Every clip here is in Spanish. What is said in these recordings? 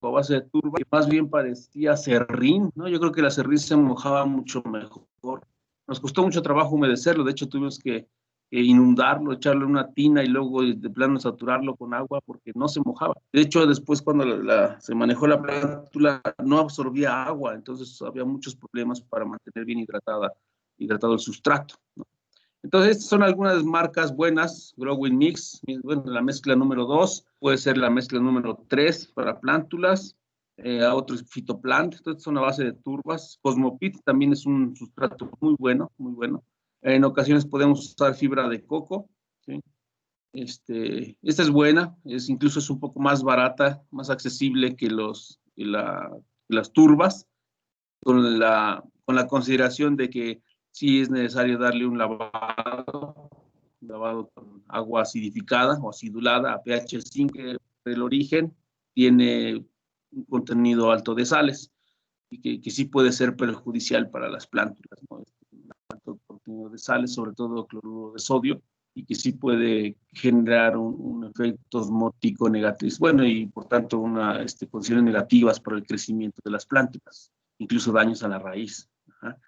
a base de turba, que más bien parecía serrín, ¿no? Yo creo que la serrín se mojaba mucho mejor. Nos costó mucho trabajo humedecerlo, de hecho tuvimos que inundarlo, echarle una tina y luego de plano saturarlo con agua porque no se mojaba. De hecho, después cuando se manejó la plántula no absorbía agua, entonces había muchos problemas para mantener bien hidratado el sustrato, ¿no? Entonces, estas son algunas marcas buenas. Growing Mix, bueno, la mezcla número 2, puede ser la mezcla número 3 para plántulas, otro es Phytoplant, entonces son a base de turbas. Cosmopit también es un sustrato muy bueno, muy bueno. En ocasiones podemos usar fibra de coco, ¿sí? Esta es buena, incluso es un poco más barata, más accesible que las turbas, con la consideración de que sí es necesario darle un lavado con agua acidificada o acidulada a pH 5 del origen, tiene un contenido alto de sales y que sí puede ser perjudicial para las plántulas, ¿no? Un alto contenido de sales, sobre todo cloruro de sodio, y que sí puede generar un efecto osmótico negativo, bueno, y por tanto condiciones negativas para el crecimiento de las plántulas, incluso daños a la raíz.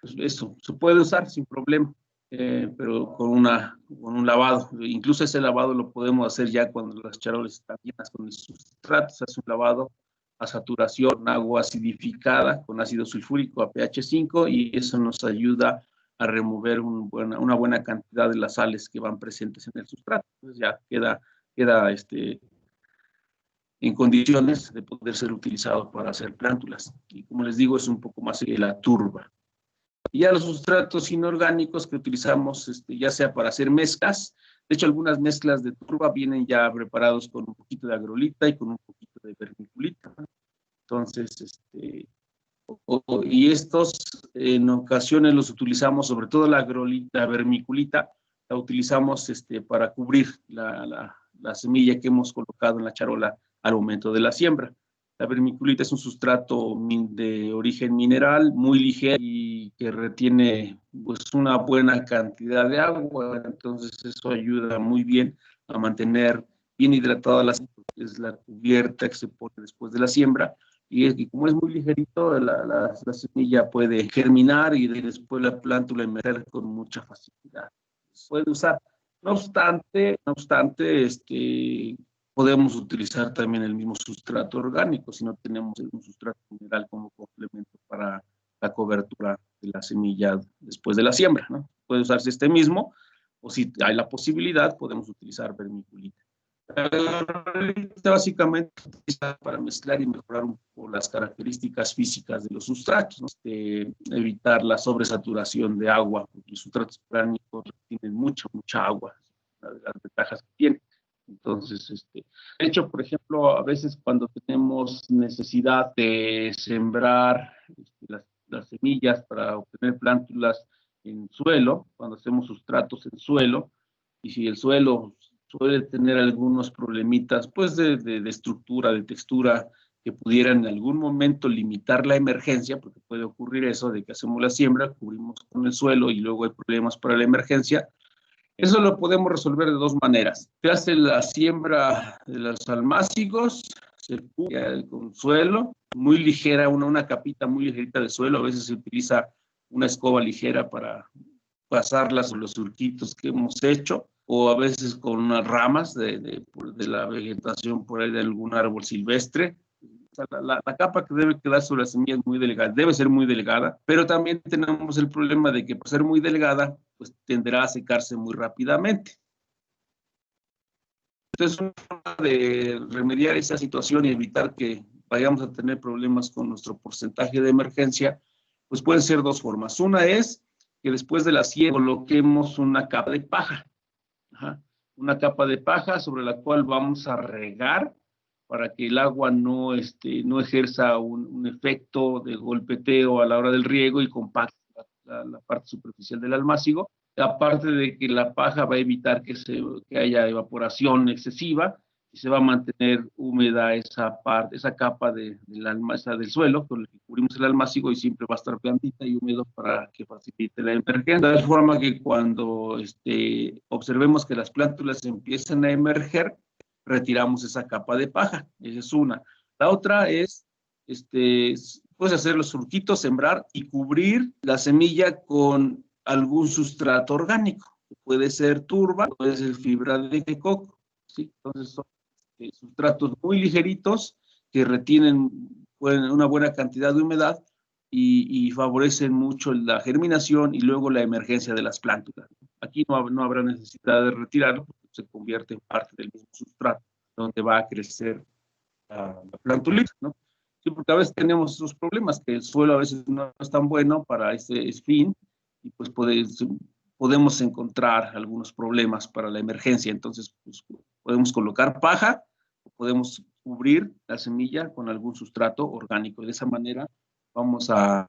Pues eso se puede usar sin problema, pero con un lavado. Incluso ese lavado lo podemos hacer ya cuando las charolas están llenas con el sustrato. Se hace un lavado a saturación, agua acidificada con ácido sulfúrico a pH 5 y eso nos ayuda a remover una buena cantidad de las sales que van presentes en el sustrato. Entonces ya queda en condiciones de poder ser utilizado para hacer plántulas. Y como les digo, es un poco más que la turba. Y ya los sustratos inorgánicos que utilizamos, ya sea para hacer mezclas, de hecho algunas mezclas de turba vienen ya preparados con un poquito de agrolita y con un poquito de vermiculita, ¿no? Entonces, y estos en ocasiones los utilizamos, sobre todo la agrolita, la vermiculita, la utilizamos para cubrir la semilla que hemos colocado en la charola al momento de la siembra. La vermiculita es un sustrato de origen mineral, muy ligero y que retiene pues, una buena cantidad de agua, entonces eso ayuda muy bien a mantener bien hidratada la cubierta que se pone después de la siembra, y como es muy ligerito, la semilla puede germinar y después la plántula emerger con mucha facilidad. Se puede usar. No obstante, podemos utilizar también el mismo sustrato orgánico si no tenemos un sustrato mineral como complemento para la cobertura de la semilla después de la siembra, ¿no? Puede usarse este mismo, o si hay la posibilidad, podemos utilizar vermiculita. Básicamente para mezclar y mejorar un poco las características físicas de los sustratos, ¿no? Evitar la sobresaturación de agua, porque los sustratos orgánicos tienen mucha agua, una de las ventajas que tienen. Entonces, de hecho, por ejemplo, a veces cuando tenemos necesidad de sembrar las semillas para obtener plántulas en suelo, cuando hacemos sustratos en suelo, y si el suelo suele tener algunos problemitas, pues de estructura, de textura, que pudieran en algún momento limitar la emergencia, porque puede ocurrir eso de que hacemos la siembra, cubrimos con el suelo y luego hay problemas para la emergencia. Eso lo podemos resolver de dos maneras. Se hace la siembra de los almácigos, se cubre con suelo, muy ligera, una capita muy ligerita de suelo. A veces se utiliza una escoba ligera para pasarlas sobre los surquitos que hemos hecho, o a veces con unas ramas de la vegetación por ahí de algún árbol silvestre. La capa que debe quedar sobre la semilla es muy delgada, debe ser muy delgada, pero también tenemos el problema de que por ser muy delgada, pues tenderá a secarse muy rápidamente. Entonces, una forma de remediar esa situación y evitar que vayamos a tener problemas con nuestro porcentaje de emergencia, pues pueden ser dos formas. Una es que después de la siembra coloquemos una capa de paja, una capa de paja sobre la cual vamos a regar para que el agua no ejerza un efecto de golpeteo a la hora del riego y compacte la parte superficial del almácigo. Aparte de que la paja va a evitar que haya evaporación excesiva y se va a mantener húmeda esa capa del suelo con el que cubrimos el almácigo, y siempre va a estar blandita y húmedo para que facilite la emergencia. De tal forma que cuando observemos que las plántulas empiezan a emerger, retiramos esa capa de paja. Esa es una. La otra es puedes hacer los surquitos, sembrar y cubrir la semilla con algún sustrato orgánico. Puede ser turba, puede ser fibra de coco, ¿sí? Entonces son sustratos muy ligeritos que retienen una buena cantidad de humedad y favorecen mucho la germinación y luego la emergencia de las plántulas. Aquí no habrá necesidad de retirarlo porque se convierte en parte del mismo sustrato donde va a crecer la plantulita, ¿no? Sí, porque a veces tenemos esos problemas, que el suelo a veces no es tan bueno para ese fin y pues podemos encontrar algunos problemas para la emergencia. Entonces, pues, podemos colocar paja o podemos cubrir la semilla con algún sustrato orgánico. De esa manera vamos a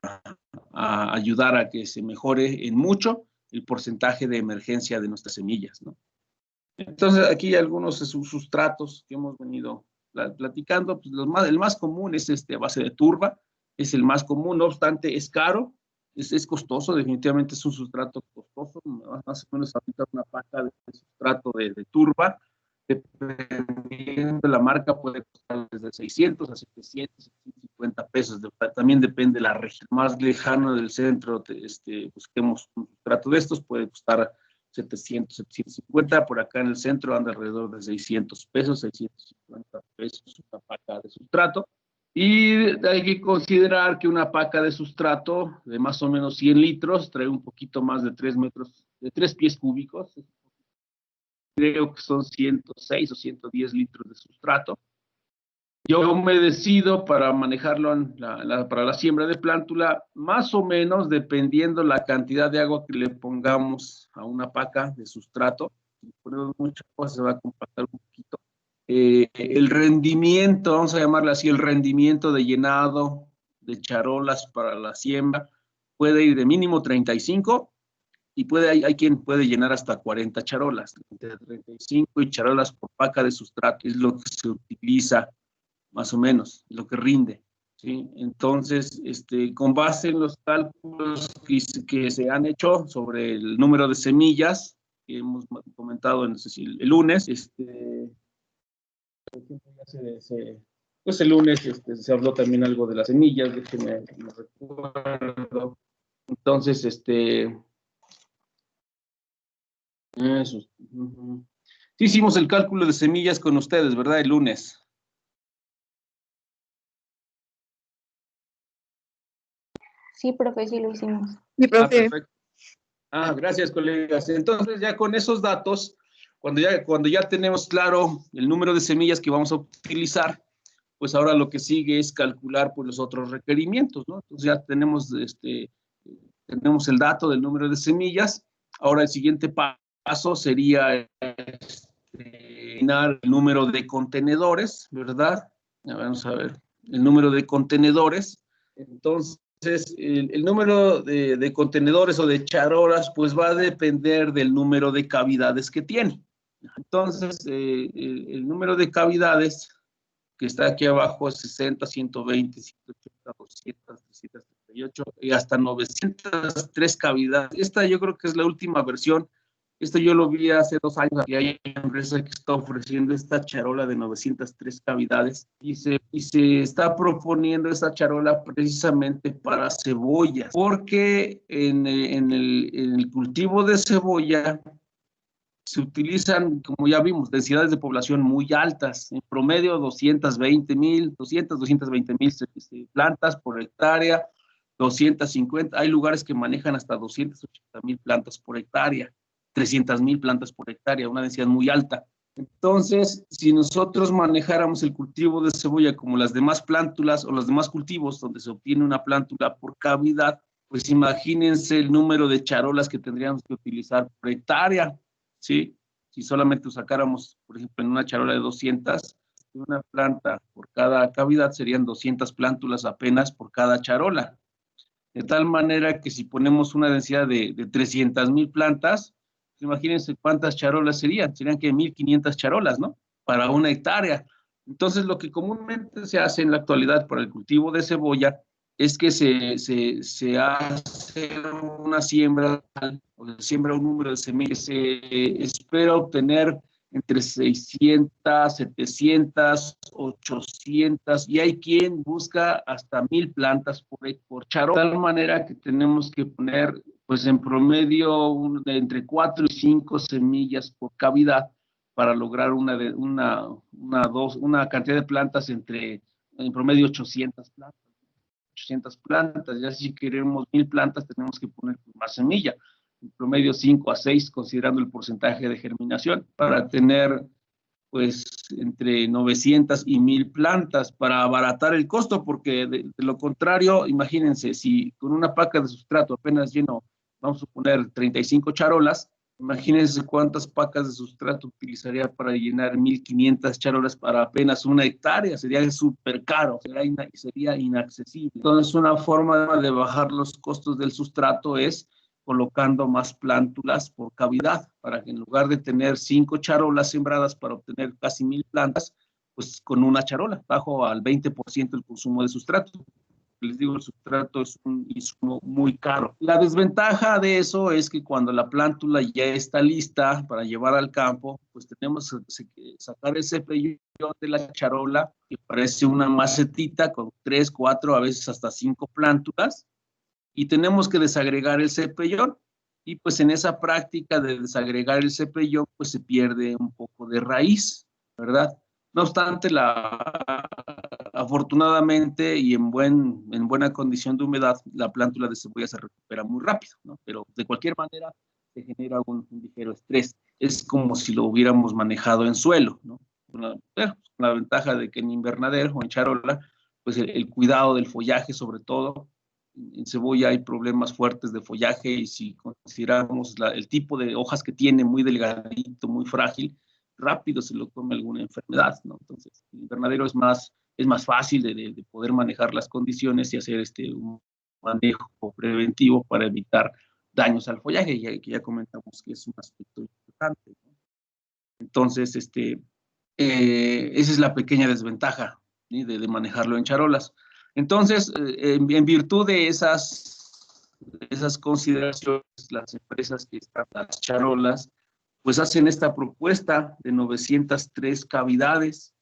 ayudar a que se mejore en mucho el porcentaje de emergencia de nuestras semillas, ¿no? Entonces, aquí hay algunos sustratos que hemos venido platicando. Pues el más común es a base de turba, es el más común, no obstante, es caro, es costoso, definitivamente es un sustrato costoso, más o menos ahorita una paca de sustrato de turba, dependiendo de la marca, puede costar desde 600 a 700, 750 pesos, también depende de la región más lejana del centro, busquemos un sustrato de estos, puede costar 700, 750, por acá en el centro anda alrededor de 600 pesos, 650 pesos una paca de sustrato. Y hay que considerar que una paca de sustrato de más o menos 100 litros trae un poquito más de 3 metros, de 3 pies cúbicos. Creo que son 106 o 110 litros de sustrato. Yo me decido para manejarlo para la siembra de plántula, más o menos dependiendo la cantidad de agua que le pongamos a una paca de sustrato. Si ponemos mucha agua se va a compactar un poquito. El rendimiento, vamos a llamarle así, el rendimiento de llenado de charolas para la siembra puede ir de mínimo 35 y hay quien puede llenar hasta 40 charolas. Entre 35 y charolas por paca de sustrato es lo que se utiliza más o menos, lo que rinde, ¿sí? Entonces, con base en los cálculos que se han hecho sobre el número de semillas que hemos comentado el lunes, pues el lunes se habló también algo de las semillas, déjenme me recuerdo. Entonces, eso. Sí hicimos el cálculo de semillas con ustedes, ¿verdad? El lunes. Sí, profe, sí lo hicimos. Sí, profe. Perfecto. Gracias, colegas. Entonces, ya con esos datos, cuando ya tenemos claro el número de semillas que vamos a utilizar, pues ahora lo que sigue es calcular pues, los otros requerimientos, ¿no? Entonces ya tenemos el dato del número de semillas. Ahora el siguiente paso sería determinar el número de contenedores, ¿verdad? Vamos a ver, el número de contenedores. Entonces, el número de contenedores o de charolas, pues va a depender del número de cavidades que tiene. Entonces, el número de cavidades que está aquí abajo es 60, 120, 180, 200, 338 y hasta 903 cavidades. Esta yo creo que es la última versión. Esto yo lo vi hace 2 años y hay una empresa que está ofreciendo esta charola de 903 cavidades y se está proponiendo esta charola precisamente para cebollas, porque en el cultivo de cebolla se utilizan, como ya vimos, densidades de población muy altas, en promedio 220,000 plantas por hectárea, 250, hay lugares que manejan hasta 280,000 plantas por hectárea, 300,000 plantas por hectárea, una densidad muy alta. Entonces, si nosotros manejáramos el cultivo de cebolla como las demás plántulas o los demás cultivos donde se obtiene una plántula por cavidad, pues imagínense el número de charolas que tendríamos que utilizar por hectárea, ¿sí? Si solamente sacáramos, por ejemplo, en una charola de 200, una planta por cada cavidad serían 200 plántulas apenas por cada charola. De tal manera que si ponemos una densidad de 300,000 plantas, imagínense cuántas charolas serían que 1,500 charolas, ¿no? Para una hectárea. Entonces, lo que comúnmente se hace en la actualidad para el cultivo de cebolla es que se hace una siembra, o se siembra un número de semillas, se espera obtener entre 600, 700, 800, y hay quien busca hasta 1000 plantas por charola, de tal manera que tenemos que poner, pues en promedio, de entre 4 y 5 semillas por cavidad para lograr una cantidad de plantas en promedio 800 plantas. 800 plantas, ya si queremos 1000 plantas tenemos que poner más semilla, en promedio 5 a 6, considerando el porcentaje de germinación, para tener pues entre 900 y 1000 plantas para abaratar el costo, porque de lo contrario, imagínense, si con una paca de sustrato apenas lleno, vamos a poner 35 charolas, imagínense cuántas pacas de sustrato utilizaría para llenar 1500 charolas para apenas 1 hectárea, sería súper caro, sería inaccesible. Entonces, una forma de bajar los costos del sustrato es colocando más plántulas por cavidad, para que en lugar de tener 5 charolas sembradas para obtener casi 1000 plantas, pues con una charola, bajo al 20% el consumo de sustrato. Les digo, el sustrato es un insumo muy caro. La desventaja de eso es que cuando la plántula ya está lista para llevar al campo, pues tenemos que sacar el cepillón de la charola, que parece una macetita con 3, 4, a veces hasta 5 plántulas, y tenemos que desagregar el cepillón. Y pues en esa práctica de desagregar el cepillón, pues se pierde un poco de raíz, ¿verdad? No obstante, afortunadamente y en buena condición de humedad, la plántula de cebolla se recupera muy rápido, ¿no? Pero de cualquier manera se genera un ligero estrés. Es como si lo hubiéramos manejado en suelo, ¿no? Con la ventaja de que en invernadero o en charola, pues el cuidado del follaje sobre todo. En cebolla hay problemas fuertes de follaje, y si consideramos el tipo de hojas que tiene, muy delgadito, muy frágil, rápido se lo come alguna enfermedad, ¿no? Entonces, el invernadero es más fácil de poder manejar las condiciones y hacer un manejo preventivo para evitar daños al follaje, que ya comentamos que es un aspecto importante, ¿no? Entonces, esa es la pequeña desventaja, ¿sí? de manejarlo en charolas. Entonces, en virtud de esas consideraciones, las empresas que están las charolas, pues hacen esta propuesta de 903 cavidades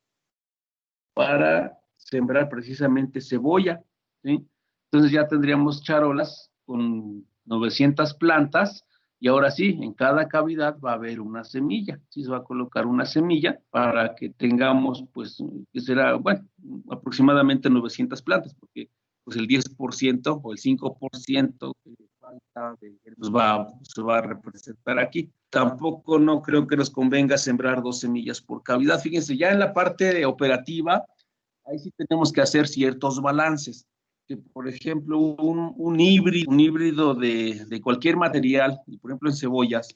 para sembrar precisamente cebolla, ¿sí? Entonces ya tendríamos charolas con 900 plantas, y ahora sí, en cada cavidad va a haber una semilla, sí se va a colocar una semilla para que tengamos, pues, que será, bueno, aproximadamente 900 plantas, porque pues el 10% o el 5% que falta pues se va a representar aquí. Tampoco no creo que nos convenga sembrar 2 semillas por cavidad. Fíjense, ya en la parte operativa, ahí sí tenemos que hacer ciertos balances. Que, por ejemplo, un híbrido de cualquier material, por ejemplo en cebollas,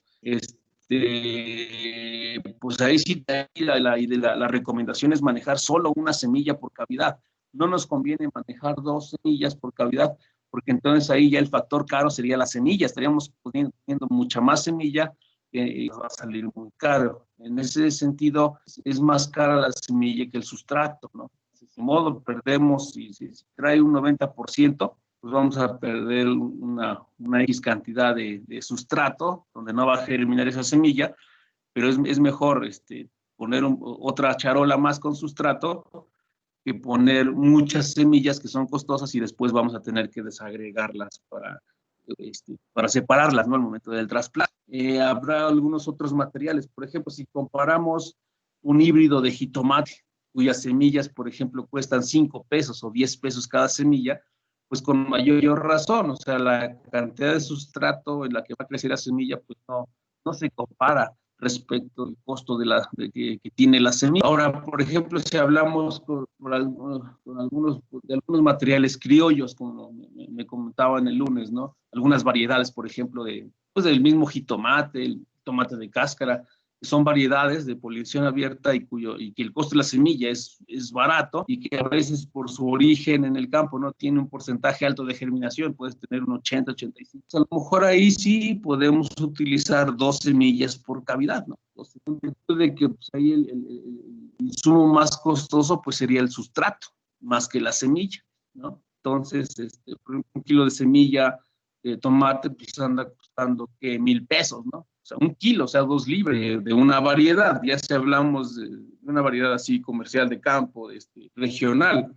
pues ahí sí la recomendación es manejar solo una semilla por cavidad. No nos conviene manejar 2 semillas por cavidad, porque entonces ahí ya el factor caro sería la semilla, estaríamos poniendo mucha más semilla, y va a salir muy caro. En ese sentido, es más cara la semilla que el sustrato, ¿no? De modo perdemos, si trae un 90%, pues vamos a perder una X cantidad de sustrato, donde no va a germinar esa semilla, pero es mejor poner otra charola más con sustrato que poner muchas semillas que son costosas y después vamos a tener que desagregarlas para separarlas, ¿no? Al momento del trasplante. Habrá algunos otros materiales, por ejemplo, si comparamos un híbrido de jitomate, cuyas semillas, por ejemplo, cuestan 5 pesos o 10 pesos cada semilla, pues con mayor razón, o sea, la cantidad de sustrato en la que va a crecer la semilla, pues no se compara respecto al costo que tiene la semilla. Ahora, por ejemplo, si hablamos con algunos materiales criollos, como me comentaban el lunes, ¿no? Algunas variedades, por ejemplo, pues del mismo jitomate, el tomate de cáscara, son variedades de polinización abierta y que el costo de la semilla es barato, y que a veces por su origen en el campo no tiene un porcentaje alto de germinación, puedes tener un 80, 85. A lo mejor ahí sí podemos utilizar 2 semillas por cavidad, ¿no? De que pues, ahí el insumo más costoso pues sería el sustrato, más que la semilla, ¿no? Entonces, por ejemplo, un kilo de semilla de tomate pues anda costando que 1,000 pesos, ¿no? O sea, 1 kilo, o sea, 2 libras de una variedad, ya si hablamos de una variedad así comercial de campo, regional,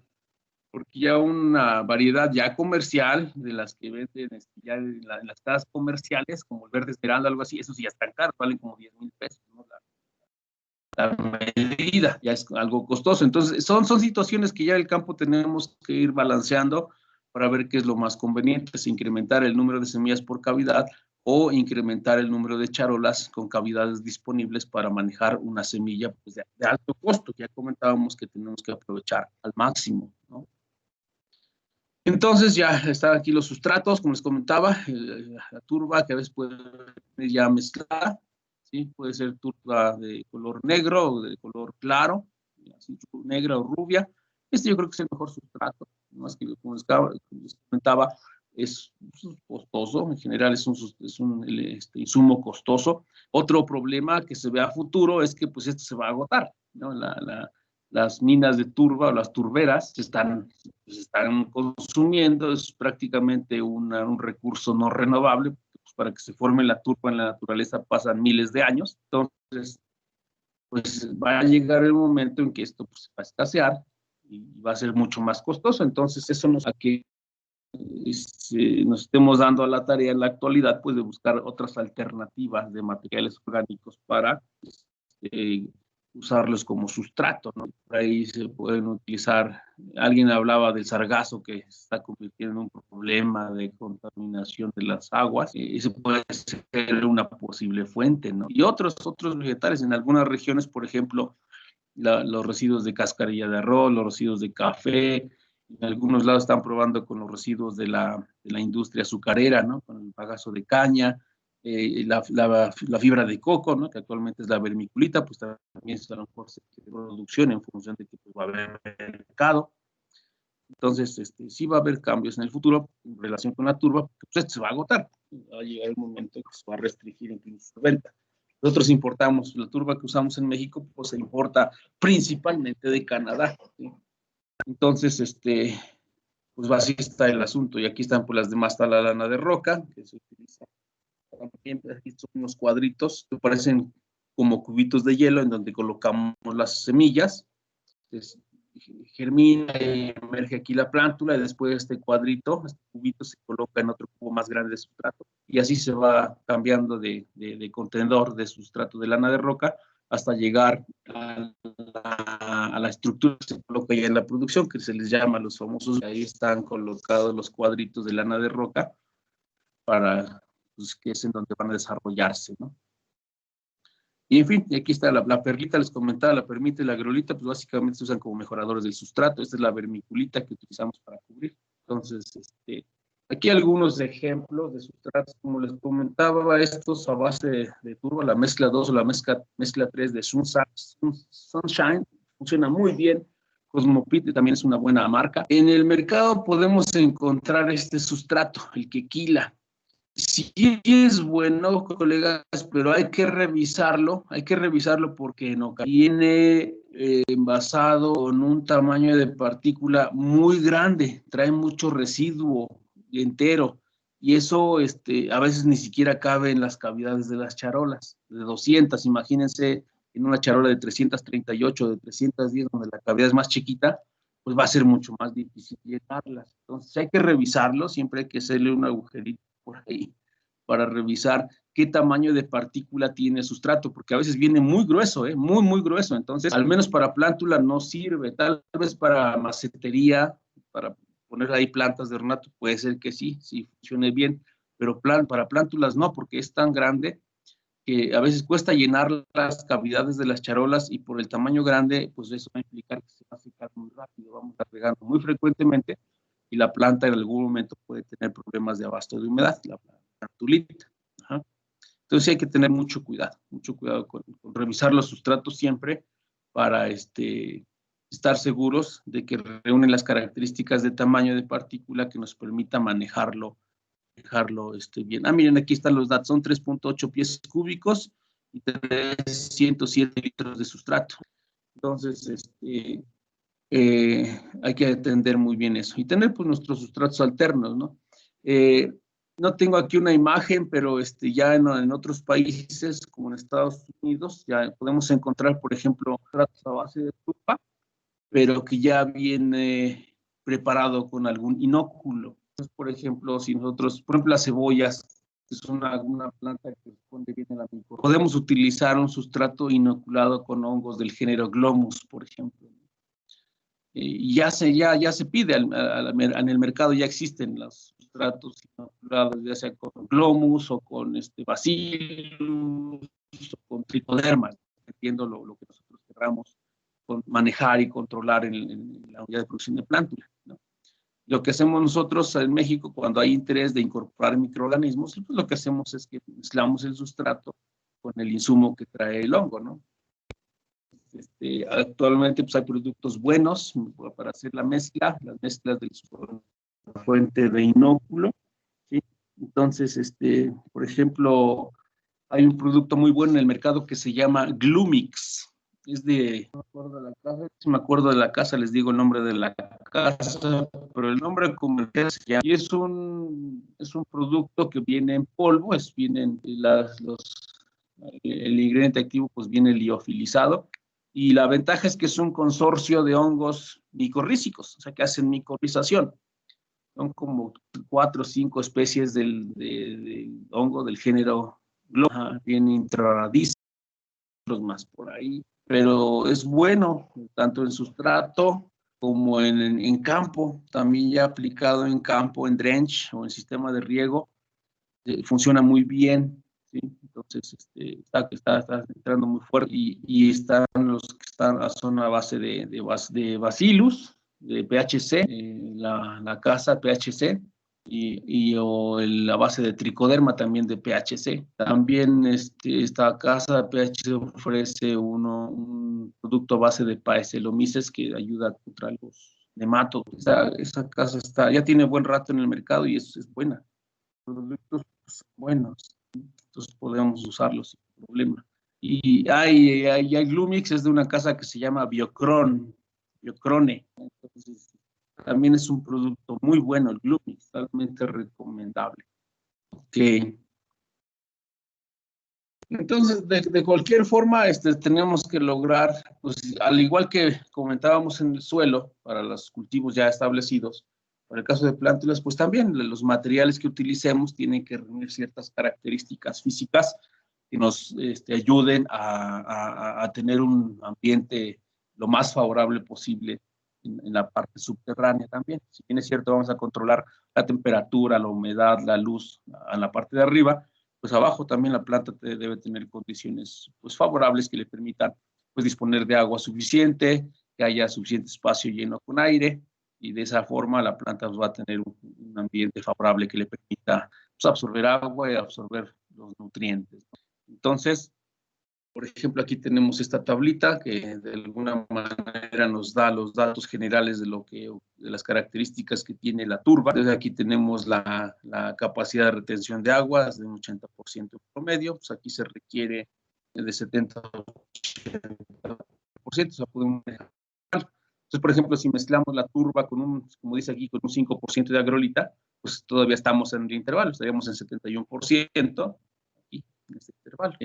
porque ya una variedad ya comercial de las que venden ya en las casas comerciales, como el Verde Esmeralda, algo así, eso sí ya están caros, valen como 10,000 pesos, ¿no? La medida ya es algo costoso. Entonces, son situaciones que ya en el campo tenemos que ir balanceando para ver qué es lo más conveniente, si incrementar el número de semillas por cavidad o incrementar el número de charolas con cavidades disponibles para manejar una semilla pues, de alto costo. Ya comentábamos que tenemos que aprovechar al máximo, ¿no? Entonces ya están aquí los sustratos, como les comentaba, la turba que a veces puede venir ya mezclada, ¿sí? Puede ser turba de color negro o de color claro, así, negra o rubia. Yo creo que es el mejor sustrato, más que como les comentaba, es costoso, en general es un insumo costoso. Otro problema que se ve a futuro es que pues esto se va a agotar, ¿no? Las minas de turba o las turberas se están consumiendo, es prácticamente un recurso no renovable, pues para que se forme la turba en la naturaleza pasan miles de años. Entonces, pues va a llegar el momento en que esto pues, va a escasear y va a ser mucho más costoso. Entonces, eso nos hace que nos estemos dando a la tarea en la actualidad pues de buscar otras alternativas de materiales orgánicos para usarlos como sustrato, ¿no? Por ahí se pueden utilizar, alguien hablaba del sargazo que se está convirtiendo en un problema de contaminación de las aguas, eso puede ser una posible fuente, ¿no? Y otros vegetales, en algunas regiones, por ejemplo, los residuos de cascarilla de arroz, los residuos de café, en algunos lados están probando con los residuos de la industria azucarera, ¿no? Con el bagazo de caña, la fibra de coco, ¿no? Que actualmente es la vermiculita, pues también está a lo mejor de producción en función de que pues, va a haber mercado. Entonces, sí va a haber cambios en el futuro en relación con la turba, porque pues, esto se va a agotar. Va a llegar el momento que se va a restringir incluso su venta. Nosotros importamos, la turba que usamos en México, pues se importa principalmente de Canadá, ¿sí? Entonces, pues así está el asunto. Y aquí están pues las demás, está la lana de roca, que se utiliza también, aquí son unos cuadritos que parecen como cubitos de hielo en donde colocamos las semillas. Entonces, germina y emerge aquí la plántula y después este cuadrito, este cubito se coloca en otro cubo más grande de sustrato y así se va cambiando de contenedor de sustrato de lana de roca hasta llegar a la estructura que se coloca ya en la producción, que se les llama los famosos, ahí están colocados los cuadritos de lana de roca para, pues, que es en donde van a desarrollarse, ¿no? Y en fin, aquí está la perlita, les comentaba, la perlita y la agrolita, pues básicamente se usan como mejoradores del sustrato. Esta es la vermiculita que utilizamos para cubrir. Entonces, aquí algunos ejemplos de sustratos, como les comentaba, estos a base de turba, la mezcla 2 o la mezcla 3 de Sunshine, funciona muy bien. Cosmopit también es una buena marca. En el mercado podemos encontrar este sustrato, el Quequila. Sí es bueno, colegas, pero hay que revisarlo porque no viene envasado con un tamaño de partícula muy grande, trae mucho residuo entero y eso a veces ni siquiera cabe en las cavidades de las charolas, de 200, imagínense en una charola de 338, de 310, donde la cavidad es más chiquita, pues va a ser mucho más difícil llenarlas. Entonces hay que revisarlo, siempre hay que hacerle un agujerito por ahí para revisar qué tamaño de partícula tiene el sustrato, porque a veces viene muy grueso, muy grueso. Entonces, al menos para plántula no sirve, tal vez para macetería, para poner ahí plantas de ornato, puede ser que sí funcione bien, pero para plántulas no, porque es tan grande que a veces cuesta llenar las cavidades de las charolas y por el tamaño grande, pues eso va a implicar que se va a secar muy rápido, vamos a estar regando muy frecuentemente y la planta en algún momento puede tener problemas de abasto de humedad, la plantulita. Ajá. Entonces hay que tener mucho cuidado con revisar los sustratos siempre para estar seguros de que reúnen las características de tamaño de partícula que nos permita manejarlo bien. Miren, aquí están los datos, son 3.8 pies cúbicos y 107 litros de sustrato. Entonces, hay que atender muy bien eso y tener pues nuestros sustratos alternos, ¿no? No tengo aquí una imagen, pero ya en otros países, como en Estados Unidos, ya podemos encontrar, por ejemplo, sustratos a base de turba, pero que ya viene preparado con algún inóculo. Entonces, por ejemplo, si nosotros, por ejemplo, las cebollas, que es una planta que responde bien a la micro, podemos utilizar un sustrato inoculado con hongos del género Glomus, por ejemplo. Ya se pide en el mercado, ya existen los sustratos inoculados, ya sea con Glomus o con Bacillus o con tricodermas, entiendo lo que nosotros queramos manejar y controlar en la unidad de producción de plántula, ¿no? Lo que hacemos nosotros en México cuando hay interés de incorporar microorganismos, pues lo que hacemos es que mezclamos el sustrato con el insumo que trae el hongo, ¿no? Actualmente pues, hay productos buenos para hacer la mezcla, las mezclas de la fuente de inóculo, ¿sí? Entonces, por ejemplo, hay un producto muy bueno en el mercado que se llama Glumix. No me acuerdo de la casa, si me acuerdo de la casa, les digo el nombre de la casa, pero el nombre comercial se llama, y es un producto que viene en polvo, el ingrediente activo pues viene liofilizado, y la ventaja es que es un consorcio de hongos micorrízicos, o sea que hacen micorrización. Son como 4 o 5 especies del hongo del género Glomus, bien intraradis, más por ahí, pero es bueno tanto en sustrato como en campo, también ya aplicado en campo, en drench o en sistema de riego, funciona muy bien, ¿sí? Entonces está entrando muy fuerte y están los que son a base de Bacillus, de PHC, la casa PHC, o la base de tricoderma también de PHC. También esta casa PHC ofrece un producto a base de Paesaelomices que ayuda contra los nematodos. Esa casa ya tiene buen rato en el mercado y es buena. Productos buenos, entonces podemos usarlos sin problema. Y hay Glumix, es de una casa que se llama Biocrone. Entonces, también es un producto muy bueno el Glumix, totalmente recomendable. Ok. Entonces, de cualquier forma, tenemos que lograr, pues, al igual que comentábamos en el suelo, para los cultivos ya establecidos, para el caso de plántulas, pues también los materiales que utilicemos tienen que reunir ciertas características físicas que nos ayuden a tener un ambiente lo más favorable posible en la parte subterránea también. Si bien es cierto, vamos a controlar la temperatura, la humedad, la luz en la parte de arriba, pues abajo también la planta debe tener condiciones pues favorables que le permitan pues disponer de agua suficiente, que haya suficiente espacio lleno con aire, y de esa forma la planta va a tener un ambiente favorable que le permita pues, absorber agua y absorber los nutrientes. Entonces, por ejemplo, aquí tenemos esta tablita que de alguna manera nos da los datos generales de las características que tiene la turba. Entonces aquí tenemos la capacidad de retención de agua, es de un 80% promedio. Pues aquí se requiere de 70-80%, o sea, podemos dejar. Entonces, por ejemplo, si mezclamos la turba como dice aquí, con un 5% de agrolita, pues todavía estamos en el intervalo, estaríamos en 71%, aquí, en este intervalo.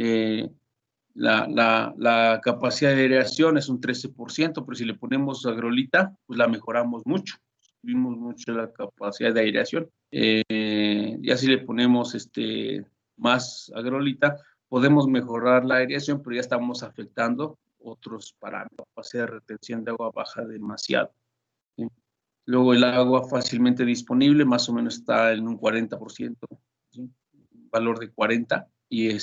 La capacidad de aireación es un 13%, pero si le ponemos agrolita, pues la mejoramos mucho. Subimos mucho la capacidad de aireación. Ya si le ponemos más agrolita, podemos mejorar la aireación, pero ya estamos afectando otros parámetros. La capacidad de retención de agua baja demasiado, ¿sí? Luego el agua fácilmente disponible, más o menos está en un 40%, ¿sí? Un valor de 40, y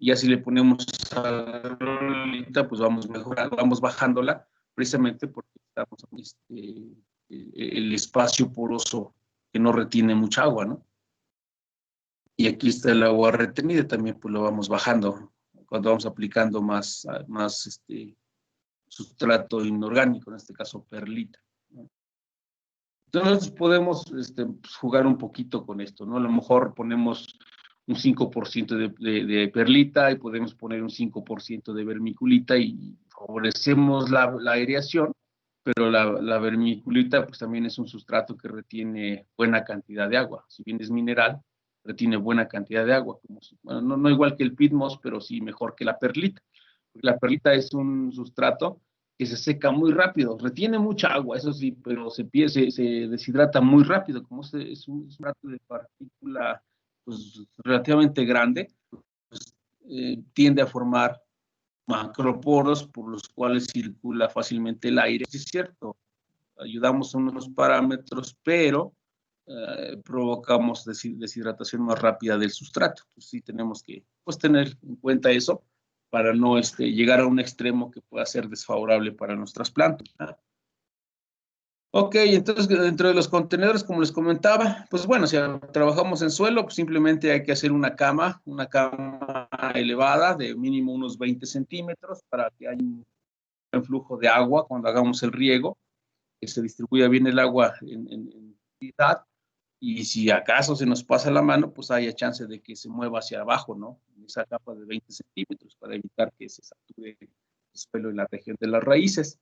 ya si le ponemos agrolita, pues vamos mejorando, vamos bajándola, precisamente porque estamos el espacio poroso que no retiene mucha agua, ¿no? Y aquí está el agua retenida, también pues lo vamos bajando cuando vamos aplicando más sustrato inorgánico, en este caso perlita, ¿no? Entonces podemos jugar un poquito con esto, ¿no? A lo mejor ponemos un 5% de perlita y podemos poner un 5% de vermiculita y favorecemos la aireación, pero la vermiculita pues también es un sustrato que retiene buena cantidad de agua, si bien es mineral, retiene buena cantidad de agua. Bueno, no igual que el peat moss, pero sí mejor que la perlita. La perlita es un sustrato que se seca muy rápido, retiene mucha agua, eso sí, pero se deshidrata muy rápido, como es un sustrato de partícula pues, relativamente grande, pues, tiende a formar macroporos por los cuales circula fácilmente el aire. Es cierto, ayudamos a unos parámetros, pero provocamos deshidratación más rápida del sustrato. Entonces sí tenemos que pues, tener en cuenta eso para no llegar a un extremo que pueda ser desfavorable para nuestras plantas. Ok, entonces dentro de los contenedores, como les comentaba, pues bueno, si trabajamos en suelo, pues simplemente hay que hacer una cama elevada de mínimo unos 20 centímetros para que haya un buen flujo de agua cuando hagamos el riego, que se distribuya bien el agua en cantidad, y si acaso se nos pasa la mano, pues haya chance de que se mueva hacia abajo, ¿no? Esa capa de 20 centímetros para evitar que se sature el suelo en la región de las raíces.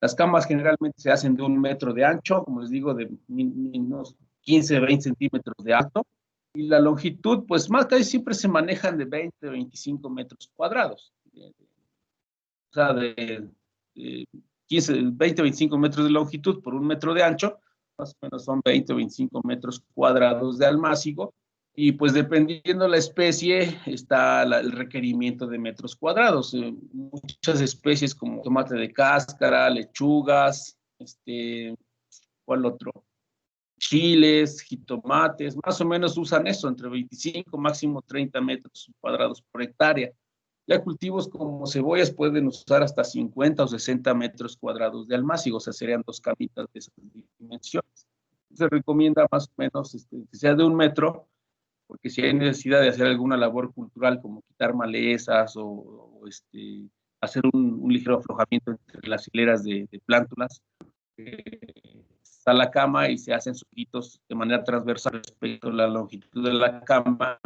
Las camas generalmente se hacen de 1 metro de ancho, como les digo, de unos 15, 20 centímetros de alto. Y la longitud, pues más casi siempre se manejan de 20, 25 metros cuadrados. O sea, de 15, 20, 25 metros de longitud por 1 metro de ancho, más o menos son 20 o 25 metros cuadrados de almácigo. Y pues dependiendo de la especie está el requerimiento de metros cuadrados. Muchas especies como tomate de cáscara, lechugas, ¿cuál otro? Chiles, jitomates, más o menos usan eso, entre 25, máximo 30 metros cuadrados por hectárea. Ya cultivos como cebollas pueden usar hasta 50 o 60 metros cuadrados de almácigo, o sea, serían 2 camitas de esas dimensiones. Se recomienda más o menos que sea de 1 metro, porque si hay necesidad de hacer alguna labor cultural como quitar malezas o hacer un ligero aflojamiento entre las hileras de plántulas, está la cama y se hacen sujitos de manera transversal respecto a la longitud de la cama,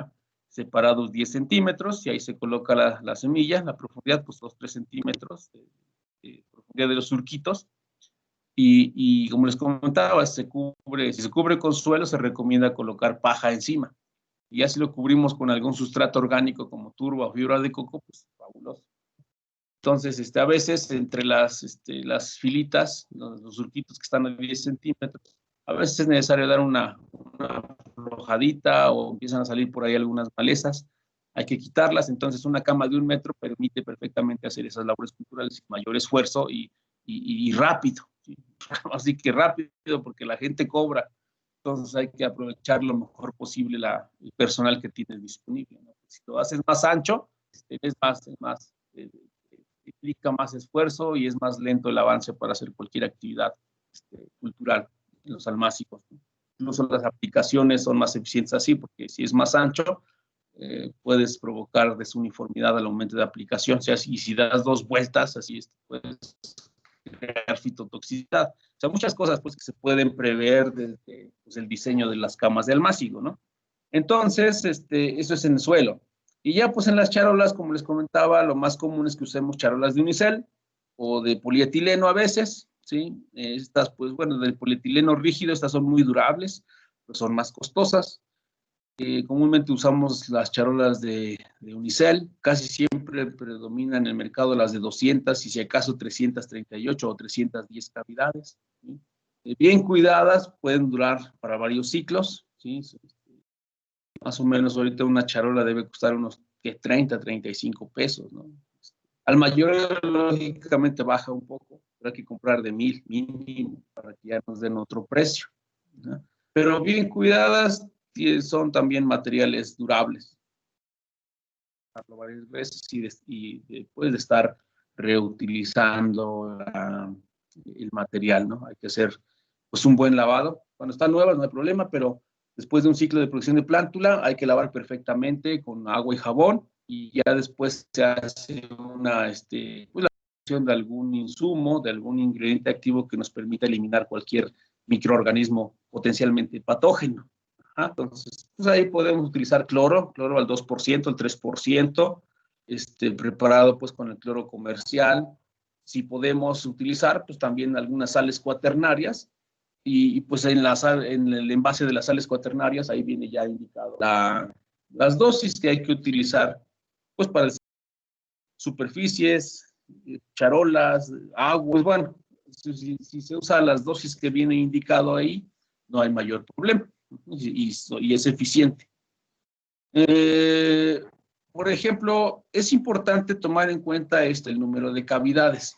separados 10 centímetros, y ahí se coloca la semilla, la profundidad, pues 2-3 centímetros de profundidad de los surquitos, y como les comentaba, si se cubre con suelo, se recomienda colocar paja encima. Y ya si lo cubrimos con algún sustrato orgánico como turba o fibra de coco, pues fabuloso. Entonces, a veces entre las filitas, los surquitos que están a 10 centímetros, a veces es necesario dar una aflojadita o empiezan a salir por ahí algunas malezas. Hay que quitarlas. Entonces, una cama de 1 metro permite perfectamente hacer esas labores culturales sin mayor esfuerzo y rápido. ¿Sí? Así que rápido, porque la gente cobra. Entonces hay que aprovechar lo mejor posible el personal que tienes disponible, ¿no? Si lo haces más ancho, implica más esfuerzo y es más lento el avance para hacer cualquier actividad cultural en los almácigos, ¿no? Incluso las aplicaciones son más eficientes así, porque si es más ancho, puedes provocar desuniformidad al momento de aplicación. O sea, si das 2 vueltas, así puedes crear fitotoxicidad. O sea, muchas cosas pues, que se pueden prever desde pues, el diseño de las camas de almácigo, ¿no? Entonces, eso es en el suelo. Y ya pues en las charolas, como les comentaba, lo más común es que usemos charolas de unicel o de polietileno a veces, ¿sí? Estas, pues bueno, del polietileno rígido, estas son muy durables, pues son más costosas. Comúnmente usamos las charolas de unicel, casi siempre predominan en el mercado las de 200 y si acaso 338 o 310 cavidades, ¿sí? Bien cuidadas, pueden durar para varios ciclos, ¿sí? Más o menos ahorita una charola debe costar unos 30, 35 pesos, ¿no? Al mayor, lógicamente, baja un poco, pero hay que comprar de 1,000 mínimo para que ya nos den otro precio, ¿no? Pero bien cuidadas, son también materiales durables. Varias veces y después de estar reutilizando el material, ¿no? Hay que hacer pues un buen lavado. Cuando están nuevas no hay problema, pero después de un ciclo de producción de plántula hay que lavar perfectamente con agua y jabón y ya después se hace pues la producción de algún insumo, de algún ingrediente activo que nos permita eliminar cualquier microorganismo potencialmente patógeno. Entonces, pues ahí podemos utilizar cloro al 2%, al 3%, preparado pues con el cloro comercial. Si podemos utilizar, pues también algunas sales cuaternarias, pues en el envase de las sales cuaternarias, ahí viene ya indicado las dosis que hay que utilizar, pues para superficies, charolas, agua, pues bueno, si se usa las dosis que viene indicado ahí, no hay mayor problema y es eficiente. Por ejemplo, es importante tomar en cuenta el número de cavidades.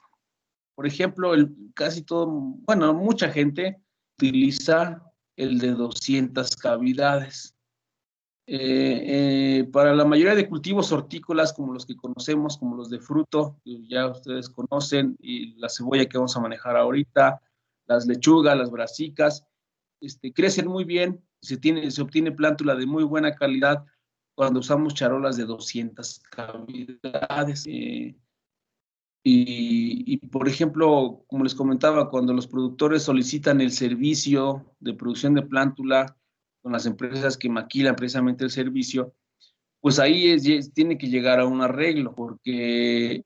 Por ejemplo, casi todo, bueno, mucha gente utiliza el de 200 cavidades. Para la mayoría de cultivos hortícolas, como los que conocemos, como los de fruto, que ya ustedes conocen, y la cebolla que vamos a manejar ahorita, las lechugas, las brasicas, crecen muy bien, se obtiene plántula de muy buena calidad cuando usamos charolas de 200 cavidades. Por ejemplo, como les comentaba, cuando los productores solicitan el servicio de producción de plántula con las empresas que maquilan precisamente el servicio, pues ahí tiene que llegar a un arreglo, porque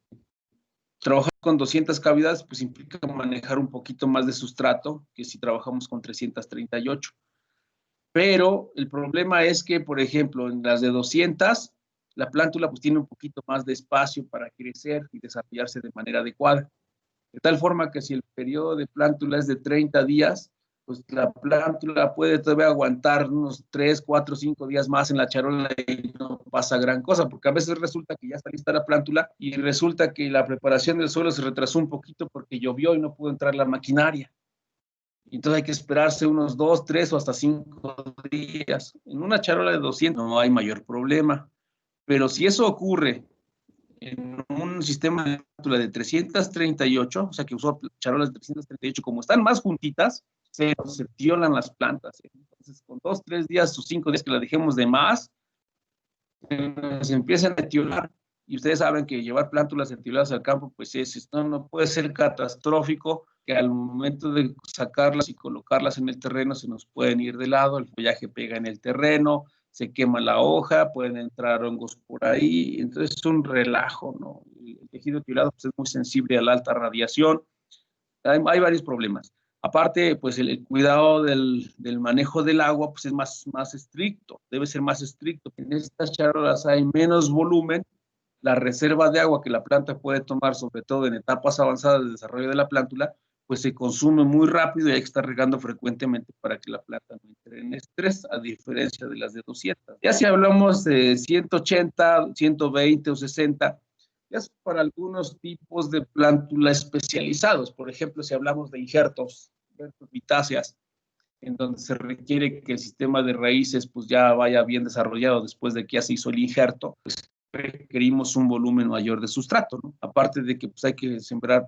trabajar con 200 cavidades pues implica manejar un poquito más de sustrato que si trabajamos con 338. Pero el problema es que, por ejemplo, en las de 200, la plántula pues tiene un poquito más de espacio para crecer y desarrollarse de manera adecuada. De tal forma que si el periodo de plántula es de 30 días, pues la plántula puede todavía aguantar unos 3, 4, 5 días más en la charola y no pasa gran cosa, porque a veces resulta que ya está lista la plántula y resulta que la preparación del suelo se retrasó un poquito porque llovió y no pudo entrar la maquinaria. Entonces hay que esperarse unos 2, 3 o hasta 5 días. En una charola de 200 no hay mayor problema, pero si eso ocurre en un sistema de plántula de 338, o sea que usó charolas de 338, como están más juntitas, se tiolan las plantas. Entonces, con 2, 3 días o 5 días que la dejemos de más, se empiezan a tiolar. Y ustedes saben que llevar plántulas etioladas al campo, pues no puede ser catastrófico, que al momento de sacarlas y colocarlas en el terreno se nos pueden ir de lado, el follaje pega en el terreno, se quema la hoja, pueden entrar hongos por ahí, entonces es un relajo, ¿no? El tejido etiolado pues, es muy sensible a la alta radiación, hay varios problemas. Aparte, pues el cuidado del manejo del agua pues es más estricto, debe ser más estricto. En estas charolas hay menos volumen, la reserva de agua que la planta puede tomar, sobre todo en etapas avanzadas de desarrollo de la plántula, pues se consume muy rápido y hay que estar regando frecuentemente para que la planta no entre en estrés, a diferencia de las de 200. Ya si hablamos de 180, 120 o 60, ya es para algunos tipos de plántula especializados. Por ejemplo, si hablamos de injertos vitáceas, en donde se requiere que el sistema de raíces pues ya vaya bien desarrollado después de que ya se hizo el injerto, pues requerimos un volumen mayor de sustrato, ¿no? Aparte de que pues, hay que sembrar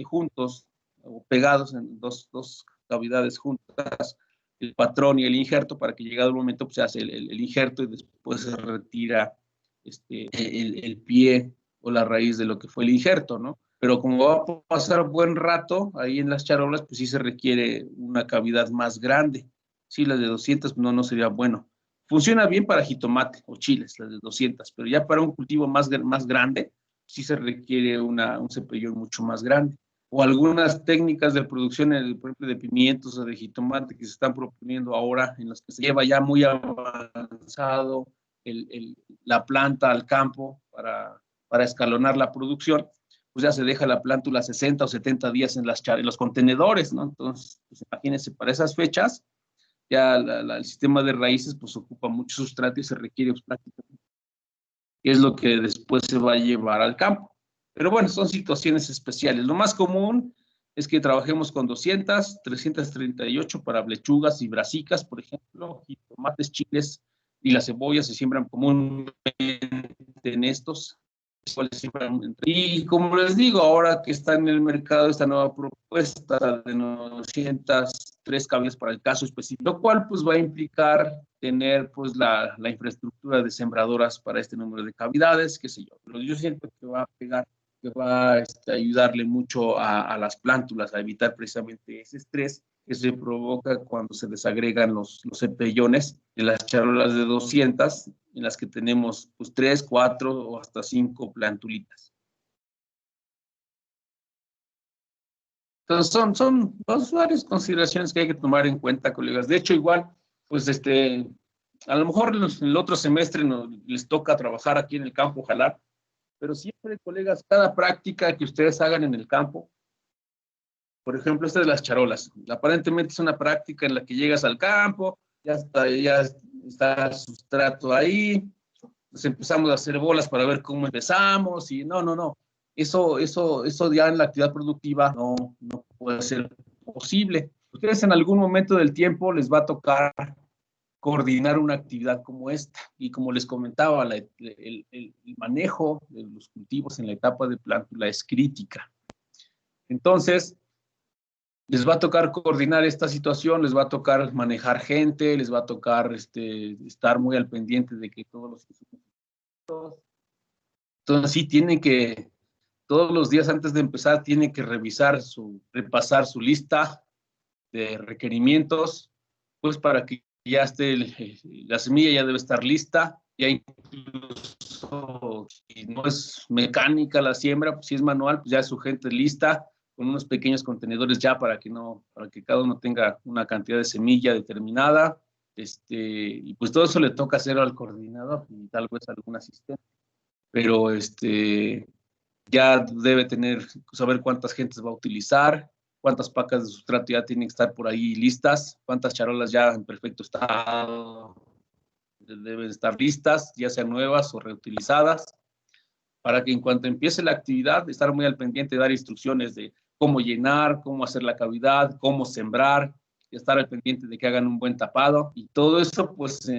juntos o pegados en dos cavidades juntas, el patrón y el injerto, para que llegado el momento pues, se hace el injerto y después se retira el pie o la raíz de lo que fue el injerto, ¿no? Pero como va a pasar buen rato ahí en las charolas, pues sí se requiere una cavidad más grande. Sí, las de 200 no sería bueno. Funciona bien para jitomate o chiles, las de 200, pero ya para un cultivo más grande, sí se requiere un cepillón mucho más grande. O algunas técnicas de producción, por ejemplo, de pimientos o de jitomate que se están proponiendo ahora, en las que se lleva ya muy avanzado la planta al campo para escalonar la producción, pues ya se deja la plántula 60 o 70 días en los contenedores, ¿no? Entonces, pues imagínense, para esas fechas, ya el sistema de raíces pues ocupa mucho sustrato y se requiere pues, prácticamente, y es lo que después se va a llevar al campo. Pero bueno, son situaciones especiales. Lo más común es que trabajemos con 200, 338 para lechugas y brasicas, por ejemplo, y tomates, chiles y las cebollas se siembran comúnmente en estos. Y como les digo, ahora que está en el mercado esta nueva propuesta de 903 cables para el caso específico, lo cual pues va a implicar tener pues la infraestructura de sembradoras para este número de cavidades, qué sé yo. Pero yo siento que va a pegar, que va a ayudarle mucho a las plántulas a evitar precisamente ese estrés que se provoca cuando se desagregan los cepellones de las charolas de 200, en las que tenemos pues 3, 4 o hasta 5 plantulitas. Entonces son varias consideraciones que hay que tomar en cuenta, colegas. De hecho, igual, pues a lo mejor en el otro semestre les toca trabajar aquí en el campo, ojalá, pero siempre, colegas, cada práctica que ustedes hagan en el campo, por ejemplo, esta de las charolas, aparentemente es una práctica en la que llegas al campo, ya está el sustrato ahí, nos empezamos a hacer bolas para ver cómo empezamos, y no. Eso ya en la actividad productiva no puede ser posible. Ustedes en algún momento del tiempo les va a tocar coordinar una actividad como esta. Y como les comentaba, el manejo de los cultivos en la etapa de plántula es crítica. Entonces, les va a tocar coordinar esta situación, les va a tocar manejar gente, les va a tocar estar muy al pendiente de que todos los... Entonces, sí, tienen que, todos los días antes de empezar, tienen que repasar su lista de requerimientos, pues para que ya esté, la semilla ya debe estar lista, ya incluso si no es mecánica la siembra, pues si es manual, pues ya es su gente lista, con unos pequeños contenedores ya para que cada uno tenga una cantidad de semilla determinada, y pues todo eso le toca hacer al coordinador y tal vez algún asistente, pero ya debe saber cuántas gentes va a utilizar, cuántas pacas de sustrato ya tienen que estar por ahí listas, cuántas charolas ya en perfecto estado deben estar listas, ya sean nuevas o reutilizadas, para que en cuanto empiece la actividad, estar muy al pendiente de dar instrucciones de cómo llenar, cómo hacer la cavidad, cómo sembrar, y estar al pendiente de que hagan un buen tapado, y todo eso pues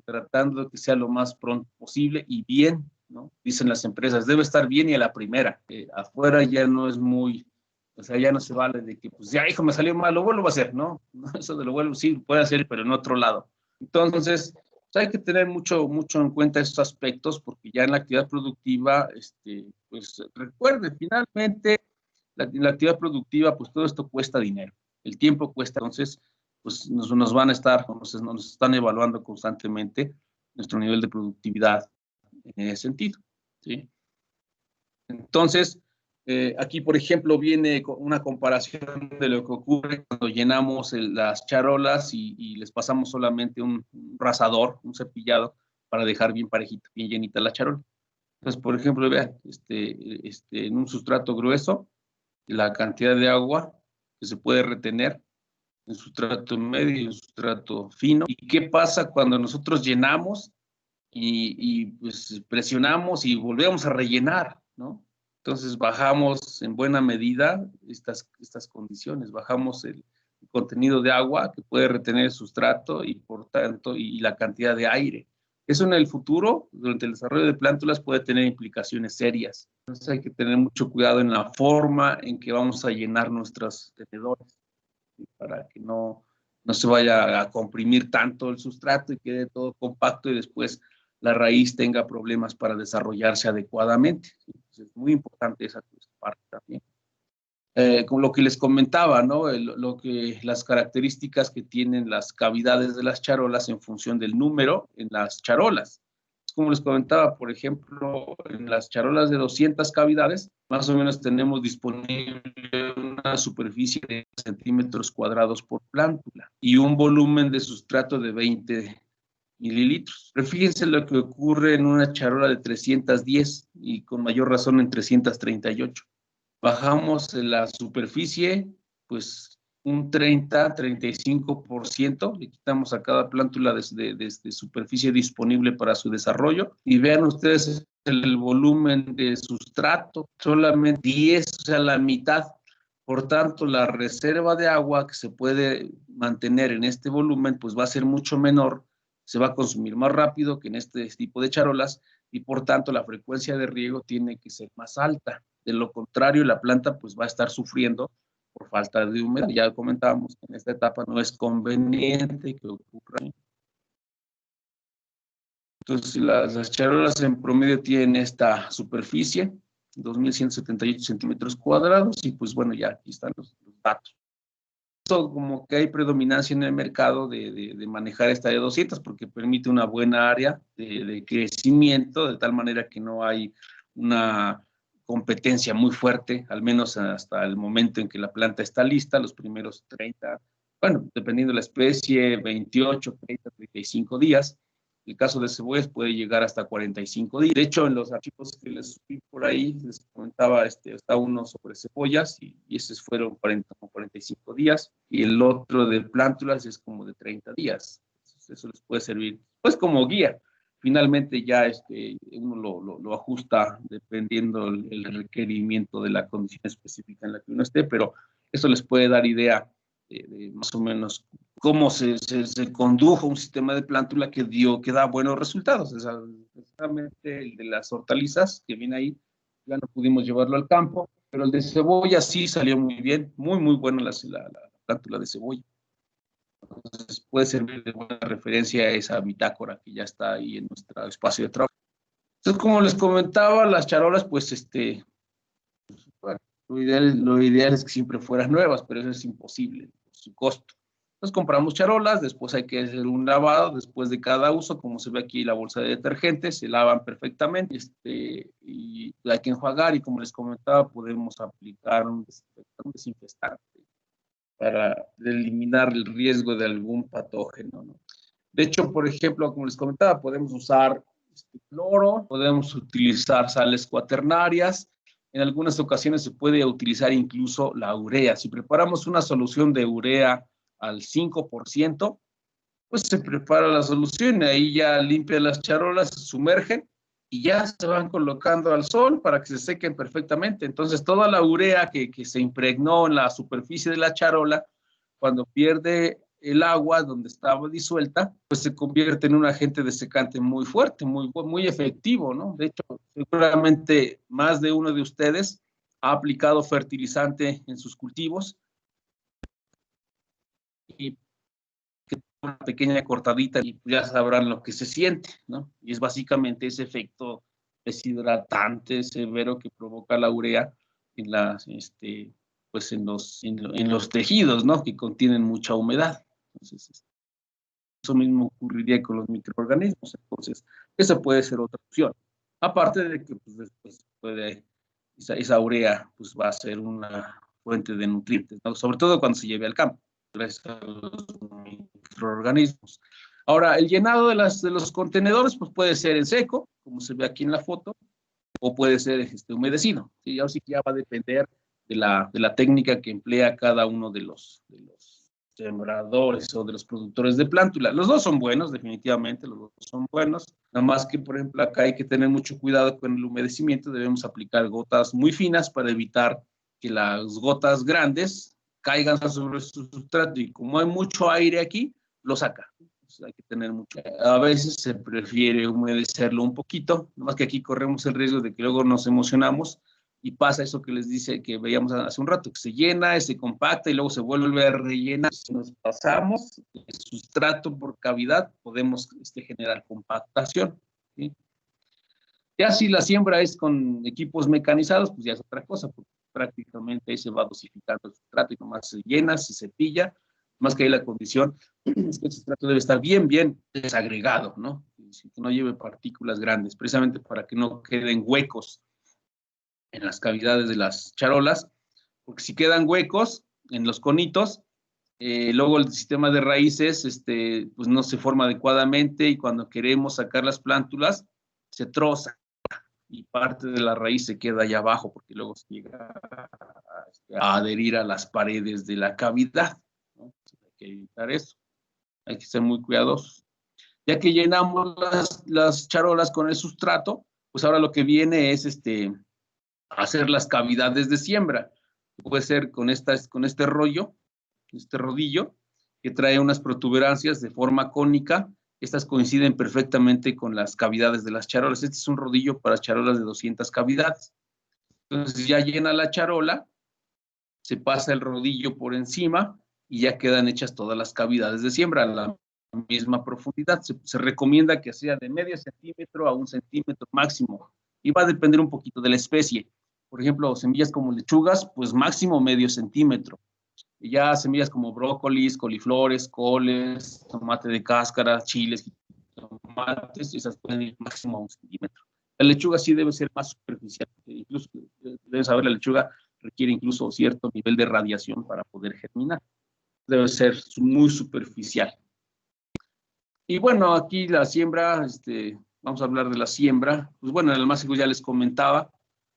tratando de que sea lo más pronto posible y bien, ¿no? Dicen las empresas, debe estar bien y a la primera. Afuera ya no es muy, o sea, ya no se vale de que, pues ya, hijo, me salió mal, lo vuelvo a hacer, ¿no? Eso de lo vuelvo, sí, puede hacer, pero en otro lado. Entonces, pues hay que tener mucho en cuenta estos aspectos, porque ya en la actividad productiva, pues recuerden, finalmente, la actividad productiva, pues todo esto cuesta dinero, el tiempo cuesta, entonces, pues nos van a estar, nos están evaluando constantemente nuestro nivel de productividad en ese sentido, ¿sí? Entonces, aquí, por ejemplo, viene una comparación de lo que ocurre cuando llenamos las charolas y les pasamos solamente un rasador, un cepillado, para dejar bien parejita, bien llenita la charola. Entonces, por ejemplo, vean, en un sustrato grueso, la cantidad de agua que se puede retener en sustrato medio y en sustrato fino. ¿Y qué pasa cuando nosotros llenamos pues presionamos y volvemos a rellenar, ¿no? Entonces bajamos en buena medida estas condiciones, bajamos el contenido de agua que puede retener el sustrato y por tanto y la cantidad de aire. Eso en el futuro, durante el desarrollo de plántulas, puede tener implicaciones serias. Entonces hay que tener mucho cuidado en la forma en que vamos a llenar nuestros tenedores, ¿sí? Para que no se vaya a comprimir tanto el sustrato y quede todo compacto y después la raíz tenga problemas para desarrollarse adecuadamente. Entonces, es muy importante esa parte también. Con lo que les comentaba, ¿no? Las características que tienen las cavidades de las charolas en función del número en las charolas. Como les comentaba, por ejemplo, en las charolas de 200 cavidades, más o menos tenemos disponible una superficie de centímetros cuadrados por plántula y un volumen de sustrato de 20 mililitros. Pero fíjense lo que ocurre en una charola de 310 y con mayor razón en 338. Bajamos la superficie, pues un 35%, le quitamos a cada plántula de superficie disponible para su desarrollo y vean ustedes el volumen de sustrato, solamente 10, o sea, la mitad. Por tanto, la reserva de agua que se puede mantener en este volumen, pues va a ser mucho menor, se va a consumir más rápido que en este tipo de charolas y por tanto la frecuencia de riego tiene que ser más alta. De lo contrario, la planta pues va a estar sufriendo por falta de humedad. Ya comentábamos que en esta etapa no es conveniente que ocurra. Entonces, las charolas en promedio tienen esta superficie, 2.178 centímetros cuadrados, y pues bueno, ya aquí están los datos. Eso como que hay predominancia en el mercado de manejar esta de 200 porque permite una buena área de crecimiento, de tal manera que no hay una competencia muy fuerte, al menos hasta el momento en que la planta está lista, los primeros 30, bueno, dependiendo de la especie, 28, 30, 35 días. El caso de cebollas puede llegar hasta 45 días. De hecho, en los archivos que les subí por ahí, les comentaba, está uno sobre cebollas y esos fueron 40 o 45 días. Y el otro de plántulas es como de 30 días. Entonces, eso les puede servir, pues, como guía. Finalmente ya uno lo ajusta dependiendo el requerimiento de la condición específica en la que uno esté, pero eso les puede dar idea de más o menos cómo se condujo un sistema de plántula que da buenos resultados. O sea, precisamente el de las hortalizas que viene ahí, ya no pudimos llevarlo al campo, pero el de cebolla sí salió muy bien, muy, muy bueno la plántula de cebolla. Entonces puede servir de buena referencia a esa bitácora que ya está ahí en nuestro espacio de trabajo. Entonces, como les comentaba, las charolas, pues, bueno, lo ideal es que siempre fueran nuevas, pero eso es imposible, por su costo. Entonces compramos charolas, después hay que hacer un lavado, después de cada uso, como se ve aquí la bolsa de detergente, se lavan perfectamente, y hay que enjuagar, y como les comentaba, podemos aplicar un desinfectante para eliminar el riesgo de algún patógeno, ¿no? De hecho, por ejemplo, como les comentaba, podemos usar cloro, podemos utilizar sales cuaternarias, en algunas ocasiones se puede utilizar incluso la urea. Si preparamos una solución de urea al 5%, pues se prepara la solución, ahí ya limpian las charolas, se sumergen y ya se van colocando al sol para que se sequen perfectamente. Entonces, toda la urea que se impregnó en la superficie de la charola, cuando pierde el agua donde estaba disuelta, pues se convierte en un agente desecante muy fuerte, muy efectivo, ¿no? De hecho, seguramente más de uno de ustedes ha aplicado fertilizante en sus cultivos y una pequeña cortadita y ya sabrán lo que se siente, ¿no? Y es básicamente ese efecto deshidratante severo que provoca la urea en las, pues en los tejidos, ¿no? Que contienen mucha humedad. Entonces, eso mismo ocurriría con los microorganismos. Entonces, esa puede ser otra opción. Aparte de que pues, después esa urea pues, va a ser una fuente de nutrientes, ¿no? Sobre todo cuando se lleve al campo, gracias a los microorganismos. Ahora, el llenado de los contenedores pues, puede ser en seco, como se ve aquí en la foto, o puede ser humedecido. ¿Sí? Ahora sí que ya va a depender de la técnica que emplea cada uno de los sembradores o de los productores de plántula. Los dos son buenos, definitivamente, los dos son buenos. Nada más que, por ejemplo, acá hay que tener mucho cuidado con el humedecimiento. Debemos aplicar gotas muy finas para evitar que las gotas grandes caigan sobre su sustrato y como hay mucho aire aquí, lo saca. Entonces hay que tener mucho. A veces se prefiere humedecerlo un poquito, nada más que aquí corremos el riesgo de que luego nos emocionamos y pasa eso que les dice que veíamos hace un rato, que se llena, se compacta y luego se vuelve a rellenar. Si nos pasamos el sustrato por cavidad, podemos generar compactación, ¿sí? Ya si la siembra es con equipos mecanizados, pues ya es otra cosa, porque prácticamente ahí se va dosificando el sustrato y nomás se llena, se cepilla, más que ahí la condición es que el sustrato debe estar bien, bien desagregado, ¿no? Que no lleve partículas grandes, precisamente para que no queden huecos en las cavidades de las charolas, porque si quedan huecos en los conitos, luego el sistema de raíces pues no se forma adecuadamente y cuando queremos sacar las plántulas se troza y parte de la raíz se queda allá abajo porque luego se llega a adherir a las paredes de la cavidad, ¿no? Hay que evitar eso, hay que ser muy cuidadosos. Ya que llenamos las charolas con el sustrato, pues ahora lo que viene es hacer las cavidades de siembra. Puede ser con este rollo, este rodillo, que trae unas protuberancias de forma cónica. Estas coinciden perfectamente con las cavidades de las charolas. Este es un rodillo para charolas de 200 cavidades. Entonces ya llena la charola, se pasa el rodillo por encima y ya quedan hechas todas las cavidades de siembra a la misma profundidad. Se recomienda que sea de medio centímetro a 1 centímetro máximo y va a depender un poquito de la especie. Por ejemplo, semillas como lechugas, pues máximo medio centímetro. Y ya semillas como brócolis, coliflores, coles, tomate de cáscara, chiles, tomates, esas pueden ir máximo a 1 centímetro. La lechuga sí debe ser más superficial, incluso deben saber, la lechuga requiere incluso cierto nivel de radiación para poder germinar. Debe ser muy superficial. Y bueno, aquí la siembra, vamos a hablar de la siembra. Pues bueno, en el almácigo ya les comentaba,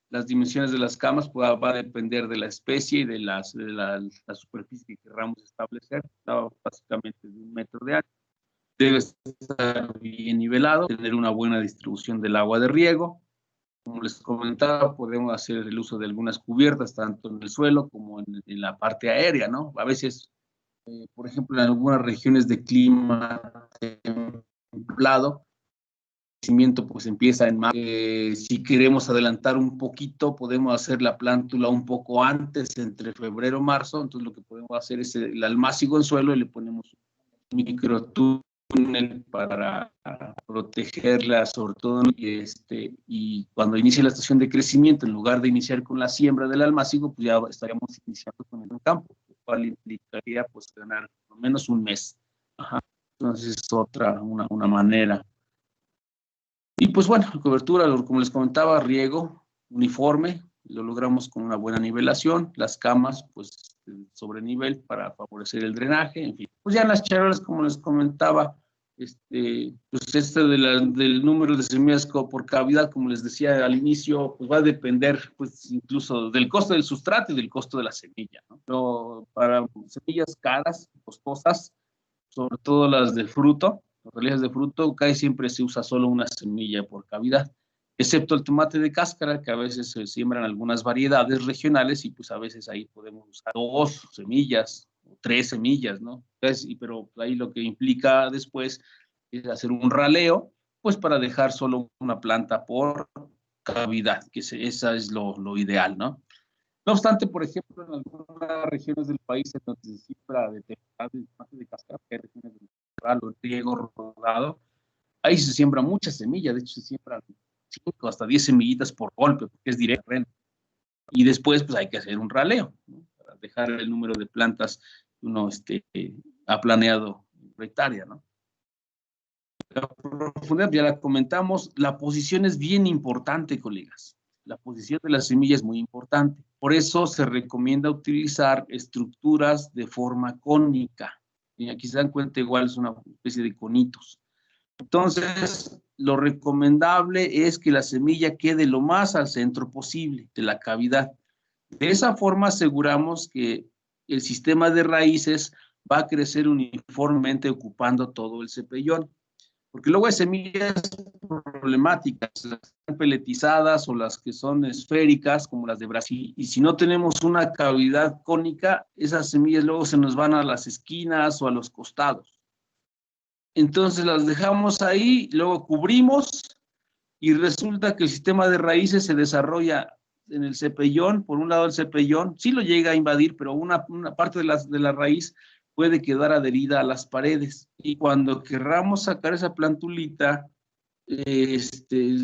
las dimensiones de las camas pues, va a depender de la especie y de la superficie que queramos establecer. Básicamente de 1 metro de ancho. Debe estar bien nivelado, tener una buena distribución del agua de riego. Como les comentaba, podemos hacer el uso de algunas cubiertas, tanto en el suelo como en la parte aérea, ¿no? A veces, por ejemplo, en algunas regiones de clima templado, el crecimiento pues empieza en marzo. Si queremos adelantar un poquito, podemos hacer la plántula un poco antes, entre febrero y marzo. Entonces lo que podemos hacer es el almácigo en suelo y le ponemos un microtúnel para protegerla, sobre todo, y cuando inicie la estación de crecimiento, en lugar de iniciar con la siembra del almácigo, pues ya estaríamos iniciando con el campo, lo cual implicaría pues ganar por lo menos 1 mes. Ajá. Entonces es una manera. Y pues bueno, cobertura, como les comentaba, riego uniforme, lo logramos con una buena nivelación, las camas pues sobre nivel para favorecer el drenaje, en fin. Pues ya en las charolas, como les comentaba, pues del número de semillas por cavidad, como les decía al inicio, pues va a depender pues incluso del costo del sustrato y del costo de la semilla, ¿no? Pero para semillas caras, costosas, sobre todo las de fruto, las religias de fruto, casi siempre se usa solo una semilla por cavidad, excepto el tomate de cáscara, que a veces se siembran algunas variedades regionales y pues a veces ahí podemos usar 2 semillas o 3 semillas, ¿no? Entonces, pero ahí lo que implica después es hacer un raleo, pues para dejar solo una planta por cavidad, que esa es lo ideal, ¿no? No obstante, por ejemplo, en algunas regiones del país en donde se siembra de temporada de tomate de cáscara, que hay regiones del rural o el riego rodado, ahí se siembra mucha semilla, de hecho se siembran 5 hasta 10 semillitas por golpe, porque es directo. Y después pues hay que hacer un raleo, ¿no? Para dejar el número de plantas que uno ha planeado por hectárea, ¿no? La profundidad ya la comentamos, la posición es bien importante, colegas. La posición de la semilla es muy importante. Por eso se recomienda utilizar estructuras de forma cónica. Y aquí se dan cuenta, igual es una especie de conitos. Entonces, lo recomendable es que la semilla quede lo más al centro posible de la cavidad. De esa forma aseguramos que el sistema de raíces va a crecer uniformemente ocupando todo el cepellón. Porque luego hay semillas problemáticas, las que están peletizadas o las que son esféricas, como las de Brasil. Y si no tenemos una cavidad cónica, esas semillas luego se nos van a las esquinas o a los costados. Entonces las dejamos ahí, luego cubrimos y resulta que el sistema de raíces se desarrolla en el cepellón. Por un lado el cepellón sí lo llega a invadir, pero una parte de la raíz puede quedar adherida a las paredes. Y cuando querramos sacar esa plantulita,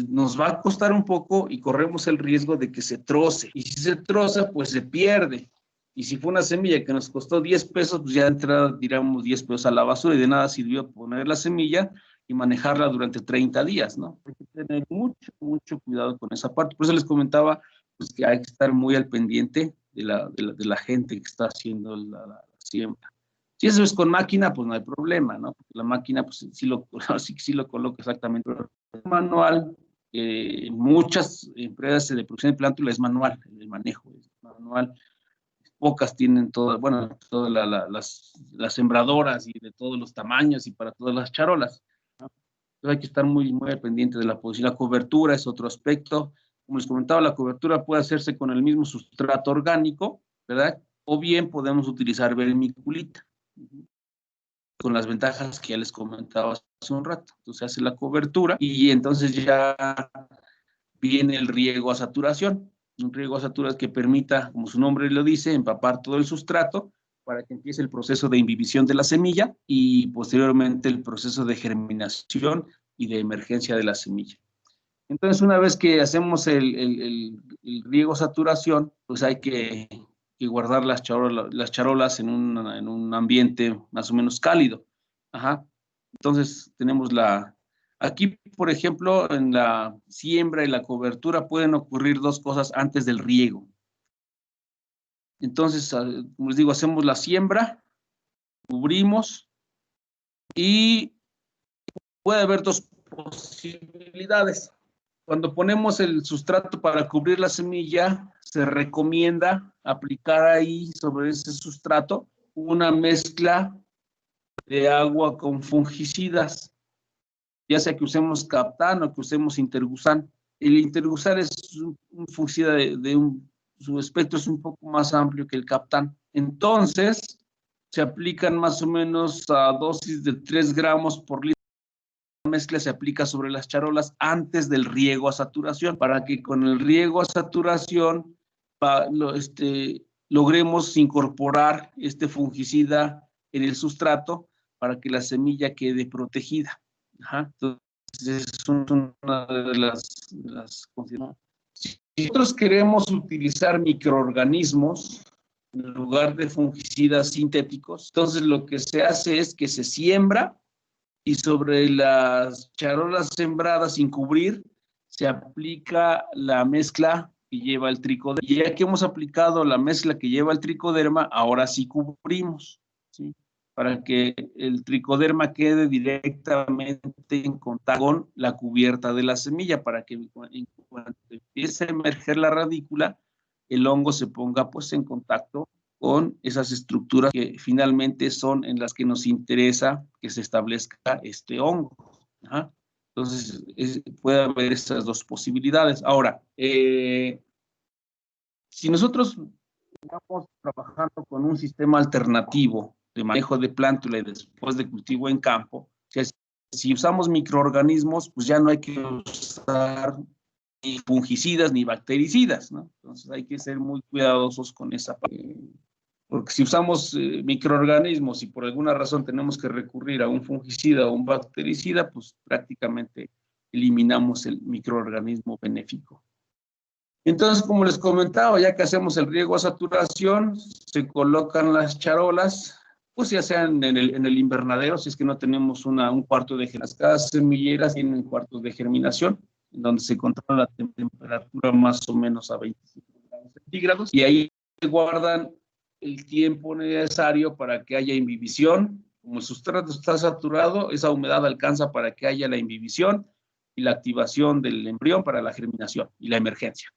nos va a costar un poco y corremos el riesgo de que se troce. Y si se troza, pues se pierde. Y si fue una semilla que nos costó 10 pesos, pues ya de entrada tiramos 10 pesos a la basura y de nada sirvió poner la semilla y manejarla durante 30 días, ¿no? Hay que tener mucho cuidado con esa parte. Por eso les comentaba pues, que hay que estar muy al pendiente de la gente que está haciendo la siembra. Si eso es con máquina, pues no hay problema, ¿no? Porque la máquina, pues sí lo coloca exactamente. Manual, muchas empresas de producción de plántulas es manual, el manejo es manual. Pocas tienen todas, bueno, todas las sembradoras y de todos los tamaños y para todas las charolas, ¿no? Entonces hay que estar muy al pendiente de la posición. La cobertura es otro aspecto. Como les comentaba, la cobertura puede hacerse con el mismo sustrato orgánico, ¿verdad? O bien podemos utilizar vermiculita, con las ventajas que ya les comentaba hace un rato. Entonces se hace la cobertura y entonces ya viene el riego a saturación. Un riego a saturación que permita, como su nombre lo dice, empapar todo el sustrato para que empiece el proceso de imbibición de la semilla y posteriormente el proceso de germinación y de emergencia de la semilla. Entonces, una vez que hacemos el riego a saturación, pues hay que guardar las charolas en un ambiente más o menos cálido. Ajá. Entonces, tenemos Aquí, por ejemplo, en la siembra y la cobertura pueden ocurrir dos cosas antes del riego. Entonces, como les digo, hacemos la siembra, cubrimos y puede haber dos posibilidades. Cuando ponemos el sustrato para cubrir la semilla, se recomienda aplicar ahí sobre ese sustrato una mezcla de agua con fungicidas, ya sea que usemos Captan o que usemos Intergusan. El Intergusan es un fungicida su espectro es un poco más amplio que el Captan. Entonces, se aplican más o menos a dosis de 3 gramos por litro. La mezcla se aplica sobre las charolas antes del riego a saturación, para que con el riego a saturación logremos incorporar este fungicida en el sustrato para que la semilla quede protegida. Ajá. Entonces, es una de las consideraciones. Si nosotros queremos utilizar microorganismos en lugar de fungicidas sintéticos, entonces lo que se hace es que se siembra y sobre las charolas sembradas sin cubrir se aplica la mezcla que lleva el tricoderma. Y ya que hemos aplicado la mezcla que lleva el tricoderma, ahora sí cubrimos, ¿sí? Para que el tricoderma quede directamente en contacto con la cubierta de la semilla, para que cuando empiece a emerger la radícula, el hongo se ponga pues en contacto con esas estructuras que finalmente son en las que nos interesa que se establezca este hongo. ¿Ah? Entonces, puede haber estas dos posibilidades. Ahora, si nosotros estamos trabajando con un sistema alternativo de manejo de plántula y después de cultivo en campo, si usamos microorganismos, pues ya no hay que usar ni fungicidas ni bactericidas, ¿no? Entonces hay que ser muy cuidadosos con esa parte. Porque si usamos microorganismos y por alguna razón tenemos que recurrir a un fungicida o un bactericida, pues prácticamente eliminamos el microorganismo benéfico. Entonces, como les comentaba, ya que hacemos el riego a saturación, se colocan las charolas, pues ya sean en el invernadero, si es que no tenemos un cuarto de germinación. Cada semilleras tienen cuartos de germinación, en donde se controla la temperatura más o menos a 25 grados centígrados, y ahí se guardan el tiempo necesario para que haya imbibición. Como el sustrato está saturado, esa humedad alcanza para que haya la imbibición y la activación del embrión para la germinación y la emergencia.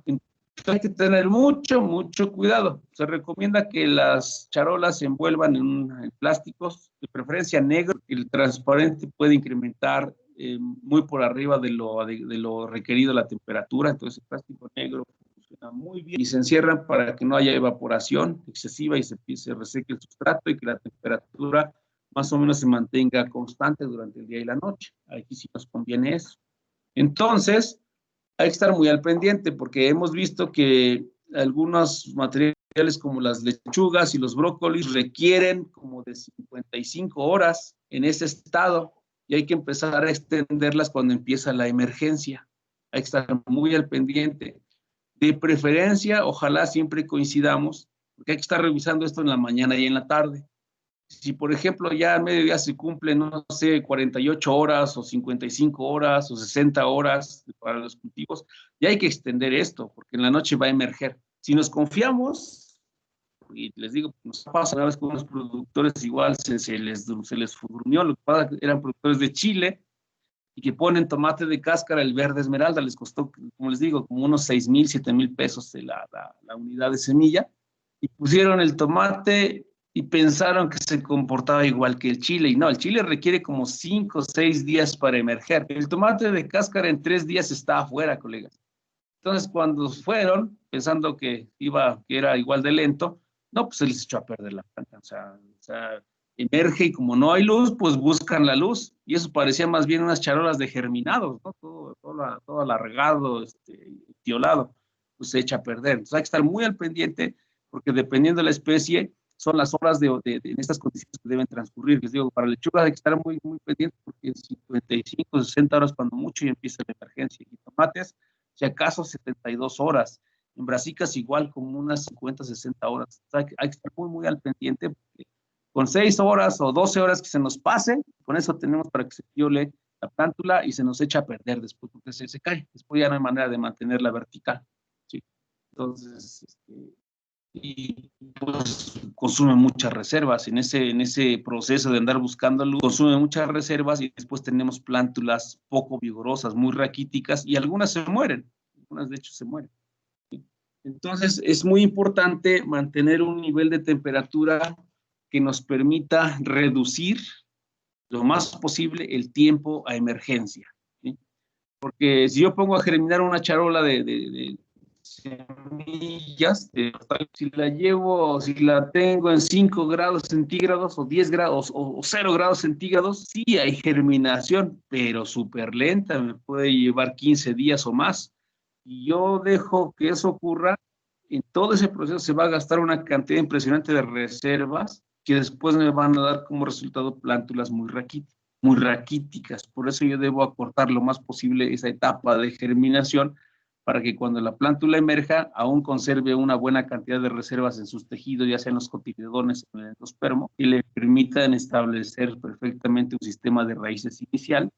Entonces hay que tener mucho cuidado. Se recomienda que las charolas se envuelvan en plásticos, de preferencia negro. El transparente puede incrementar muy por arriba de lo requerido la temperatura, entonces el plástico negro funciona muy bien y se encierran para que no haya evaporación excesiva y se reseque el sustrato y que la temperatura más o menos se mantenga constante durante el día y la noche. Aquí sí nos conviene eso. Entonces, hay que estar muy al pendiente porque hemos visto que algunos materiales como las lechugas y los brócolis requieren como de 55 horas en ese estado y hay que empezar a extenderlas cuando empieza la emergencia. Hay que estar muy al pendiente. De preferencia, ojalá siempre coincidamos, porque hay que estar revisando esto en la mañana y en la tarde. Si, por ejemplo, ya a mediodía se cumplen, no sé, 48 horas o 55 horas o 60 horas para los cultivos, ya hay que extender esto, porque en la noche va a emerger. Si nos confiamos, y les digo, nos pasa una vez con unos productores, igual se les durmió, lo que pasa que eran productores de Chile, y que ponen tomate de cáscara, el verde esmeralda, les costó, como les digo, como unos 6,000, 7,000 pesos de la unidad de semilla, y pusieron el tomate y pensaron que se comportaba igual que el chile, y no, el chile requiere como 5 o 6 días para emerger. El tomate de cáscara en 3 días está afuera, colegas. Entonces, cuando fueron, pensando que era igual de lento, no, pues se les echó a perder la planta. O sea, emerge y como no hay luz, pues buscan la luz. Y eso parecía más bien unas charolas de germinados, ¿no? Todo alargado, tiolado, pues se echa a perder. Entonces hay que estar muy al pendiente, porque dependiendo de la especie, son las horas en estas condiciones que deben transcurrir. Les digo, para lechuga hay que estar muy pendiente, porque en 55, 60 horas cuando mucho y empieza la emergencia. Y tomates, si acaso 72 horas. En brasicas igual, como unas 50, 60 horas. O sea, hay que estar muy al pendiente, porque con 6 horas o 12 horas que se nos pase, con eso tenemos para que se viole la plántula y se nos echa a perder después porque se cae. Después ya no hay manera de mantenerla vertical. ¿Sí? Entonces, y pues consume muchas reservas. En ese proceso de andar buscando luz, consume muchas reservas y después tenemos plántulas poco vigorosas, muy raquíticas y algunas se mueren. Algunas de hecho se mueren. Entonces es muy importante mantener un nivel de temperatura que nos permita reducir lo más posible el tiempo a emergencia. ¿Sí? Porque si yo pongo a germinar una charola de semillas, si la llevo, si la tengo en 5 grados centígrados o 10 grados o 0 grados centígrados, sí hay germinación, pero súper lenta, me puede llevar 15 días o más. Y yo dejo que eso ocurra, en todo ese proceso se va a gastar una cantidad impresionante de reservas que después me van a dar como resultado plántulas muy raquíticas. Por eso yo debo acortar lo más posible esa etapa de germinación para que cuando la plántula emerja aún conserve una buena cantidad de reservas en sus tejidos, ya sean los cotiledones o el endospermo, y le permitan establecer perfectamente un sistema de raíces inicial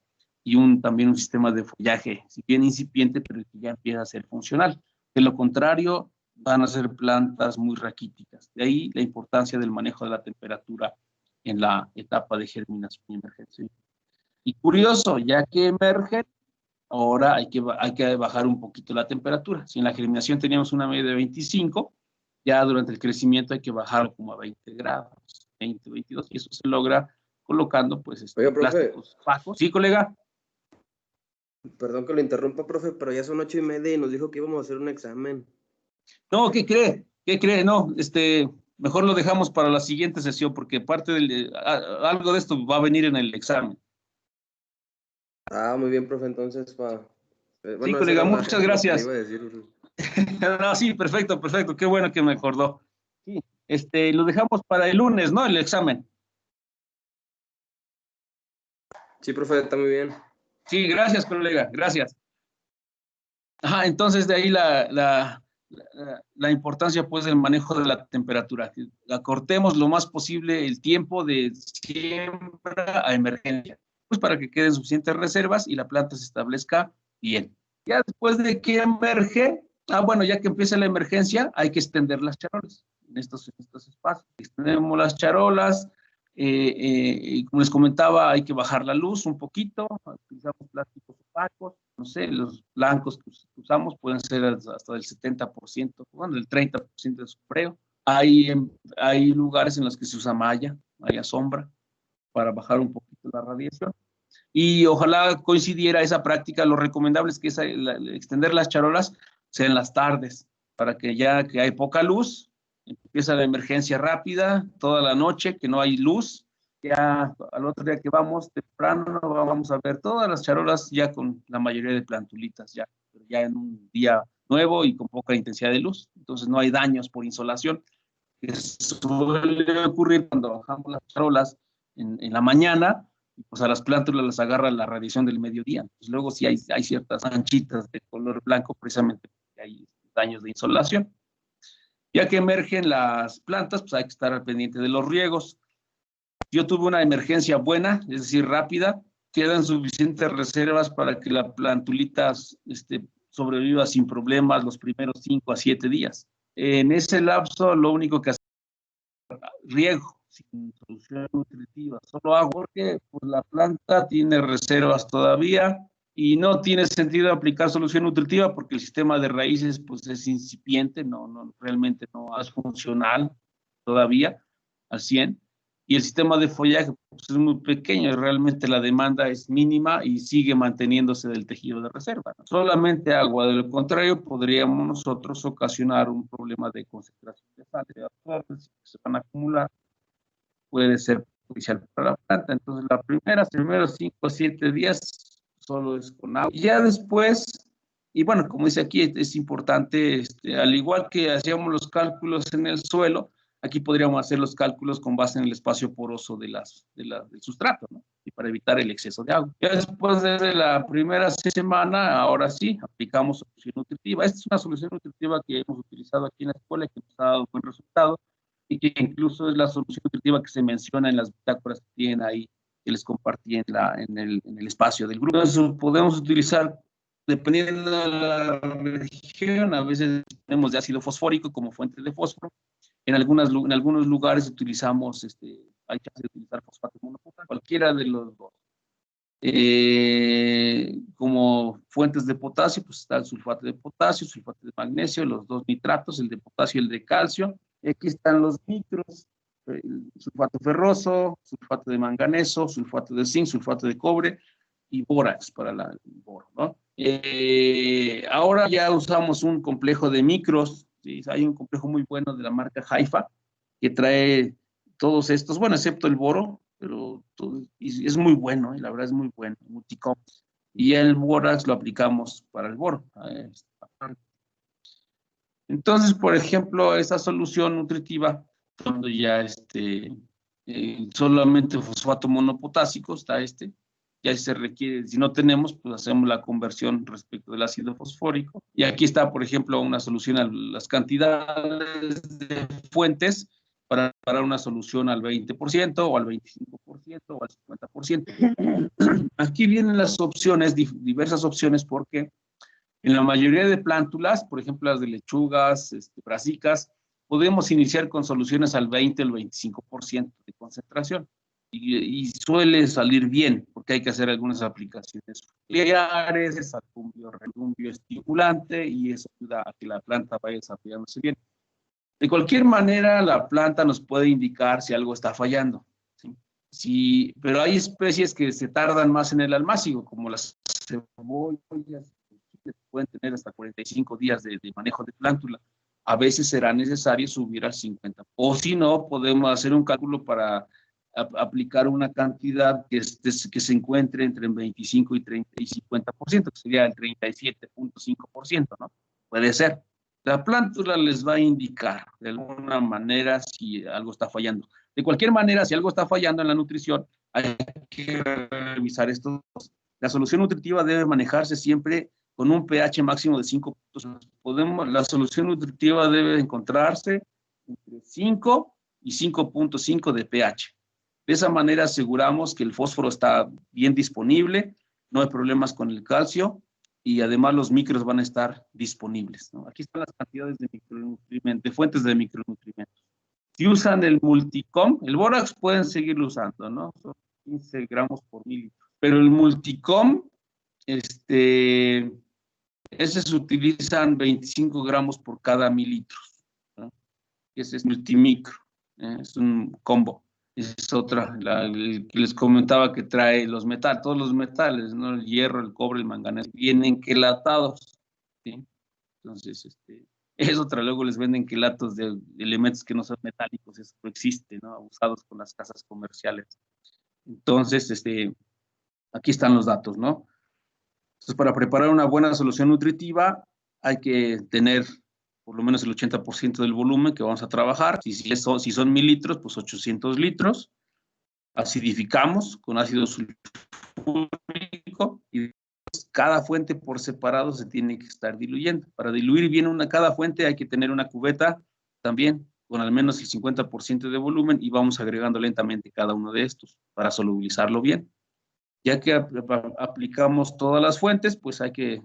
y también un sistema de follaje, si bien incipiente, pero que ya empieza a ser funcional. De lo contrario, van a ser plantas muy raquíticas. De ahí la importancia del manejo de la temperatura en la etapa de germinación y emergencia. Y curioso, ya que emergen, ahora hay que bajar un poquito la temperatura. Si en la germinación teníamos una media de 25, ya durante el crecimiento hay que bajarlo como a 20 grados, 20, 22, y eso se logra colocando pues Oiga, plásticos opacos. Sí, colega. Perdón que lo interrumpa, profe, pero ya son 8:30 y nos dijo que íbamos a hacer un examen. No, ¿qué cree? ¿Qué cree? No, mejor lo dejamos para la siguiente sesión porque algo de esto va a venir en el examen. Ah, muy bien, profe, entonces, Sí, bueno, eso colega, era muchas lo que le gracias. iba a decir. No, sí, perfecto, qué bueno que me acordó. Sí, lo dejamos para el lunes, ¿no? El examen. Sí, profe, está muy bien. Sí, gracias, colega, gracias. Ajá, entonces de ahí la importancia, pues, del manejo de la temperatura. Que acortemos lo más posible el tiempo de siembra a emergencia, pues para que queden suficientes reservas y la planta se establezca bien. Ya después de que emerge, bueno, ya que empieza la emergencia, hay que extender las charolas en estos espacios. Extendemos las charolas, y como les comentaba, hay que bajar la luz un poquito, utilizamos plásticos opacos, no sé, los blancos que usamos pueden ser hasta del 70%, bueno, del 30% de sombrío. Hay lugares en los que se usa malla sombra, para bajar un poquito la radiación. Y ojalá coincidiera esa práctica. Lo recomendable es que extender las charolas sea en las tardes, para que ya que hay poca luz, empieza la emergencia rápida, toda la noche, que no hay luz. Ya al otro día que vamos temprano, vamos a ver todas las charolas ya con la mayoría de plantulitas, ya en un día nuevo y con poca intensidad de luz. Entonces no hay daños por insolación, que suele ocurrir cuando bajamos las charolas en la mañana, y pues a las plántulas las agarra la radiación del mediodía. Pues luego sí hay ciertas manchitas de color blanco, precisamente porque hay daños de insolación. Ya que emergen las plantas, pues hay que estar al pendiente de los riegos. Yo tuve una emergencia buena, es decir, rápida, quedan suficientes reservas para que la plantulita sobreviva sin problemas los primeros 5 a 7 días. En ese lapso, lo único que hace es riego, sin solución nutritiva, solo agua, porque pues, la planta tiene reservas todavía y no tiene sentido aplicar solución nutritiva porque el sistema de raíces pues, es incipiente, realmente no es funcional todavía al 100%. Y el sistema de follaje pues, es muy pequeño, realmente la demanda es mínima y sigue manteniéndose del tejido de reserva. Solamente agua, de lo contrario podríamos nosotros ocasionar un problema de concentración de sal, de absorbentes que se van a acumular, puede ser perjudicial para la planta. Entonces los primeros 5 o 7 días solo es con agua. Y ya después, y bueno, como dice aquí, es importante, al igual que hacíamos los cálculos en el suelo, aquí podríamos hacer los cálculos con base en el espacio poroso del sustrato, ¿no? Y para evitar el exceso de agua. Ya después de la primera semana, ahora sí, aplicamos solución nutritiva. Esta es una solución nutritiva que hemos utilizado aquí en la escuela y que nos ha dado buen resultado, y que incluso es la solución nutritiva que se menciona en las bitácoras que tienen ahí que les compartí en el espacio del grupo. Entonces, podemos utilizar, dependiendo de la región, a veces tenemos de ácido fosfórico como fuente de fósforo. En algunos lugares utilizamos, hay chance de utilizar fosfato monopotásico, cualquiera de los dos. Como fuentes de potasio, pues está el sulfato de potasio, sulfato de magnesio, los dos nitratos, el de potasio y el de calcio. Y aquí están los micros, el sulfato ferroso, sulfato de manganeso, sulfato de zinc, sulfato de cobre y bórax para el boro, ¿no? Ahora ya usamos un complejo de micros, ¿sí? Hay un complejo muy bueno de la marca Haifa que trae todos estos, bueno, excepto el boro, pero y es muy bueno, y la verdad es muy bueno, Multicom. Y el bórax lo aplicamos para el boro. Entonces, por ejemplo, esta solución nutritiva, cuando ya solamente fosfato monopotásico está ya se requiere, si no tenemos, pues hacemos la conversión respecto del ácido fosfórico. Y aquí está, por ejemplo, una solución a las cantidades de fuentes para una solución al 20% o al 25% o al 50%. Aquí vienen las opciones, diversas opciones, porque en la mayoría de plántulas, por ejemplo las de lechugas, brasicas, podemos iniciar con soluciones al 20 o el 25% de concentración. Y suele salir bien, porque hay que hacer algunas aplicaciones foliares, redumbio estimulante, y eso ayuda a que la planta vaya desarrollándose bien. De cualquier manera, la planta nos puede indicar si algo está fallando, ¿sí? Pero hay especies que se tardan más en el almácigo, como las cebollas, que pueden tener hasta 45 días de manejo de plántula. A veces será necesario subir al 50%. O si no, podemos hacer un cálculo para aplicar una cantidad que se encuentre entre el 25 y 30 y 50%, que sería el 37.5%, ¿no? Puede ser. La plántula les va a indicar de alguna manera si algo está fallando. De cualquier manera, si algo está fallando en la nutrición, hay que revisar estos. La solución nutritiva debe manejarse siempre con un pH máximo de 5 puntos. La solución nutritiva debe encontrarse entre 5 y 5.5 de pH. De esa manera aseguramos que el fósforo está bien disponible, no hay problemas con el calcio, y además los micros van a estar disponibles, ¿no? Aquí están las cantidades de micronutrientes, de fuentes de micronutrientes. Si usan el Multicom, el bórax pueden seguirlo usando, ¿no? Son 15 gramos por mililitro. Pero el Multicom, ese se utilizan 25 gramos por cada mililitro, ¿no? Ese es multimicro, es un combo. Es otra, que les comentaba que trae los metales, todos los metales, ¿no? El hierro, el cobre, el manganeso, vienen quelatados, ¿sí? Entonces, es otra, luego les venden quelatos de elementos que no son metálicos, eso no existe, ¿no? Usados con las casas comerciales. Entonces, aquí están los datos, ¿no? Entonces, para preparar una buena solución nutritiva, hay que tener por lo menos el 80% del volumen que vamos a trabajar. Si son 1000 litros, pues 800 litros. Acidificamos con ácido sulfúrico y cada fuente por separado se tiene que estar diluyendo. Para diluir bien cada fuente hay que tener una cubeta también con al menos el 50% de volumen, y vamos agregando lentamente cada uno de estos para solubilizarlo bien. Ya que aplicamos todas las fuentes, pues hay que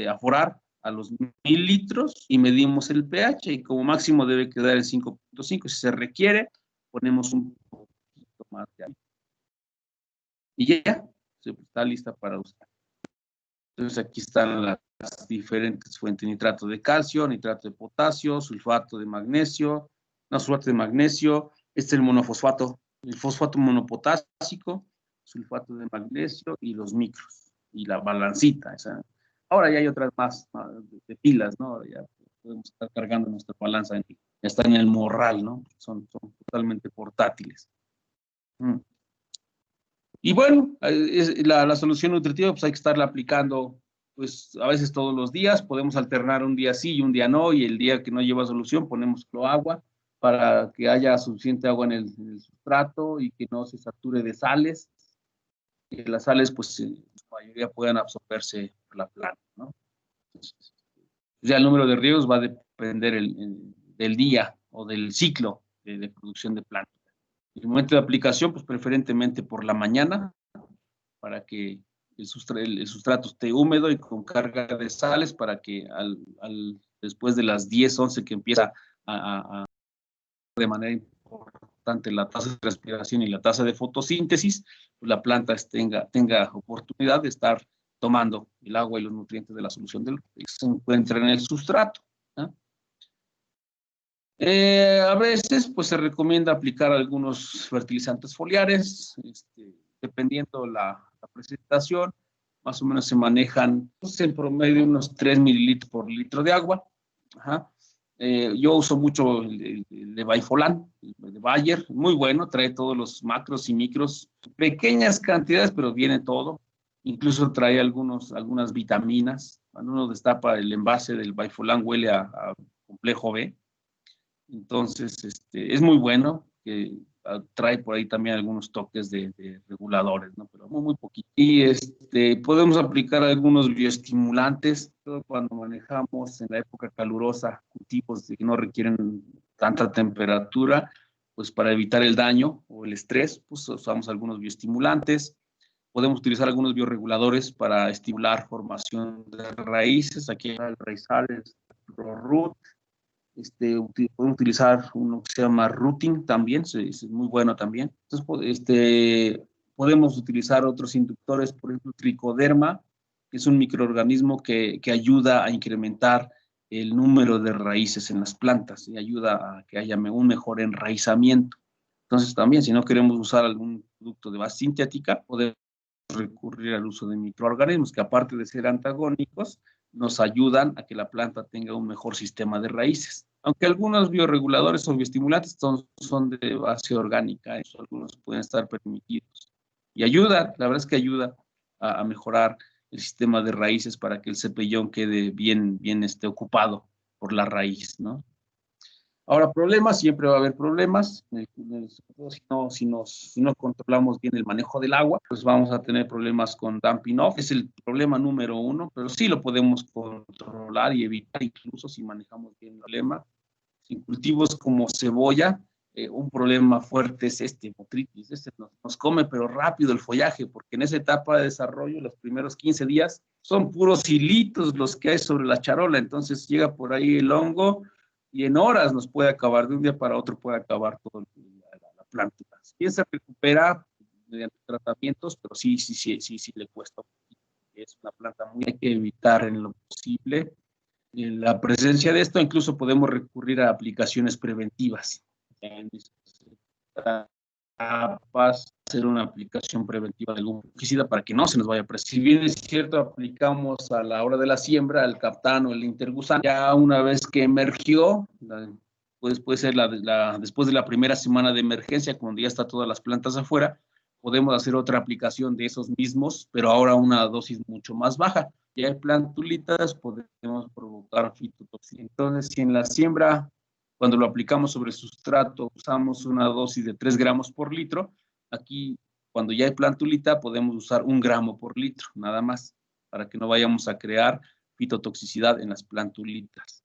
aforar a los 1000 litros y medimos el pH, y como máximo debe quedar en 5.5. Si se requiere, ponemos un poquito más de agua. Y ya, está lista para usar. Entonces aquí están las diferentes fuentes: nitrato de calcio, nitrato de potasio, sulfato de magnesio, sulfato de magnesio, es el monofosfato, el fosfato monopotásico, sulfato de magnesio y los micros, y la balancita. Ahora ya hay otras más de pilas, ¿no? Ya podemos estar cargando nuestra balanza, ya está en el morral, ¿no? Son totalmente portátiles. Y bueno, la solución nutritiva, pues hay que estarla aplicando, pues a veces todos los días. Podemos alternar un día sí y un día no, y el día que no lleva solución ponemos agua para que haya suficiente agua en el sustrato y que no se sature de sales, que las sales pues en su mayoría puedan absorberse por la planta, ¿no? Entonces, ya el número de riegos va a depender del día o del ciclo de producción de planta. El momento de aplicación, pues preferentemente por la mañana, para que el sustrato esté húmedo y con carga de sales, para que después de las 10, 11 que empieza a de manera importante la tasa de respiración y la tasa de fotosíntesis, pues la planta tenga oportunidad de estar tomando el agua y los nutrientes de la solución que se encuentra en el sustrato, ¿no? A veces, pues se recomienda aplicar algunos fertilizantes foliares, dependiendo la presentación, más o menos se manejan, pues, en promedio unos 3 mililitros por litro de agua. Ajá. Yo uso mucho el de Baifolan, el de Bayer, muy bueno, trae todos los macros y micros, pequeñas cantidades, pero viene todo. Incluso trae algunas vitaminas. Cuando uno destapa el envase del Baifolan huele a complejo B. Entonces, es muy bueno, que trae por ahí también algunos toques de reguladores, ¿no? Pero muy, muy poquito. Y podemos aplicar algunos bioestimulantes cuando manejamos en la época calurosa cultivos que no requieren tanta temperatura, pues para evitar el daño o el estrés, pues usamos algunos bioestimulantes. Podemos utilizar algunos bioreguladores para estimular formación de raíces. Aquí el raizal, el root. Podemos utilizar uno que se llama routing también, es muy bueno también. Entonces, podemos utilizar otros inductores, por ejemplo, tricoderma, que es un microorganismo que ayuda a incrementar el número de raíces en las plantas y ayuda a que haya un mejor enraizamiento. Entonces, también, si no queremos usar algún producto de base sintética, podemos recurrir al uso de microorganismos que, aparte de ser antagónicos, nos ayudan a que la planta tenga un mejor sistema de raíces. Aunque algunos bioreguladores o bioestimulantes son de base orgánica, algunos pueden estar permitidos. Y ayuda, la verdad es que ayuda a mejorar el sistema de raíces para que el cepellón quede bien ocupado por la raíz, ¿no? Ahora, problemas, siempre va a haber problemas. Si no controlamos bien el manejo del agua, pues vamos a tener problemas con dumping off. Es el problema número uno, pero sí lo podemos controlar y evitar, incluso si manejamos bien el problema. En cultivos como cebolla, un problema fuerte es botritis. Nos come, pero rápido el follaje, porque en esa etapa de desarrollo, los primeros 15 días, son puros hilitos los que hay sobre la charola. Entonces llega por ahí el hongo, y en horas nos puede acabar, de un día para otro puede acabar toda la planta. Bien se recupera mediante tratamientos, pero sí le cuesta un poquito. Es una planta muy, hay que evitar en lo posible la presencia de esto. Incluso podemos recurrir a aplicaciones preventivas. Hacer una aplicación preventiva de algún fungicida para que no se nos vaya a presentar. Si bien es cierto, aplicamos a la hora de la siembra el Captan o el Intergusan, ya una vez que emergió, pues puede ser después de la primera semana de emergencia, cuando ya está todas las plantas afuera, podemos hacer otra aplicación de esos mismos, pero ahora una dosis mucho más baja. Ya hay plantulitas, podemos provocar fitotoxinas. Entonces, si en la siembra, cuando lo aplicamos sobre el sustrato, usamos una dosis de 3 gramos por litro, aquí, cuando ya hay plantulita, podemos usar 1 gramo por litro, nada más, para que no vayamos a crear fitotoxicidad en las plantulitas.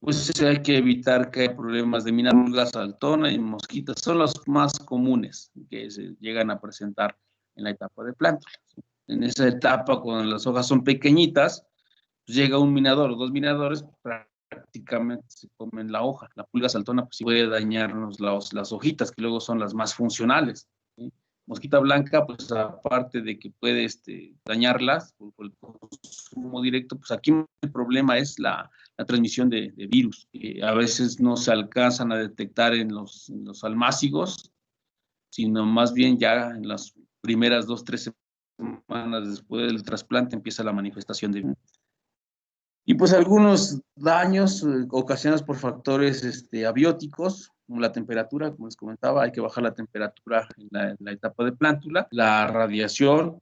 Pues hay que evitar que haya problemas de minadulga, saltona y mosquitas. Son los más comunes que se llegan a presentar en la etapa de plántulas. En esa etapa, cuando las hojas son pequeñitas, pues llega un minador o 2 minadores, prácticamente se comen la hoja. La pulga saltona pues puede dañarnos las hojitas, que luego son las más funcionales, ¿sí? Mosquita blanca, pues aparte de que puede dañarlas por el consumo directo, pues aquí el problema es la transmisión de virus, que a veces no se alcanzan a detectar en los almácigos, sino más bien ya en las primeras 2, 3 semanas después del trasplante empieza la manifestación de virus. Y pues algunos daños ocasionados por factores abióticos, como la temperatura, como les comentaba, hay que bajar la temperatura en la etapa de plántula, la radiación,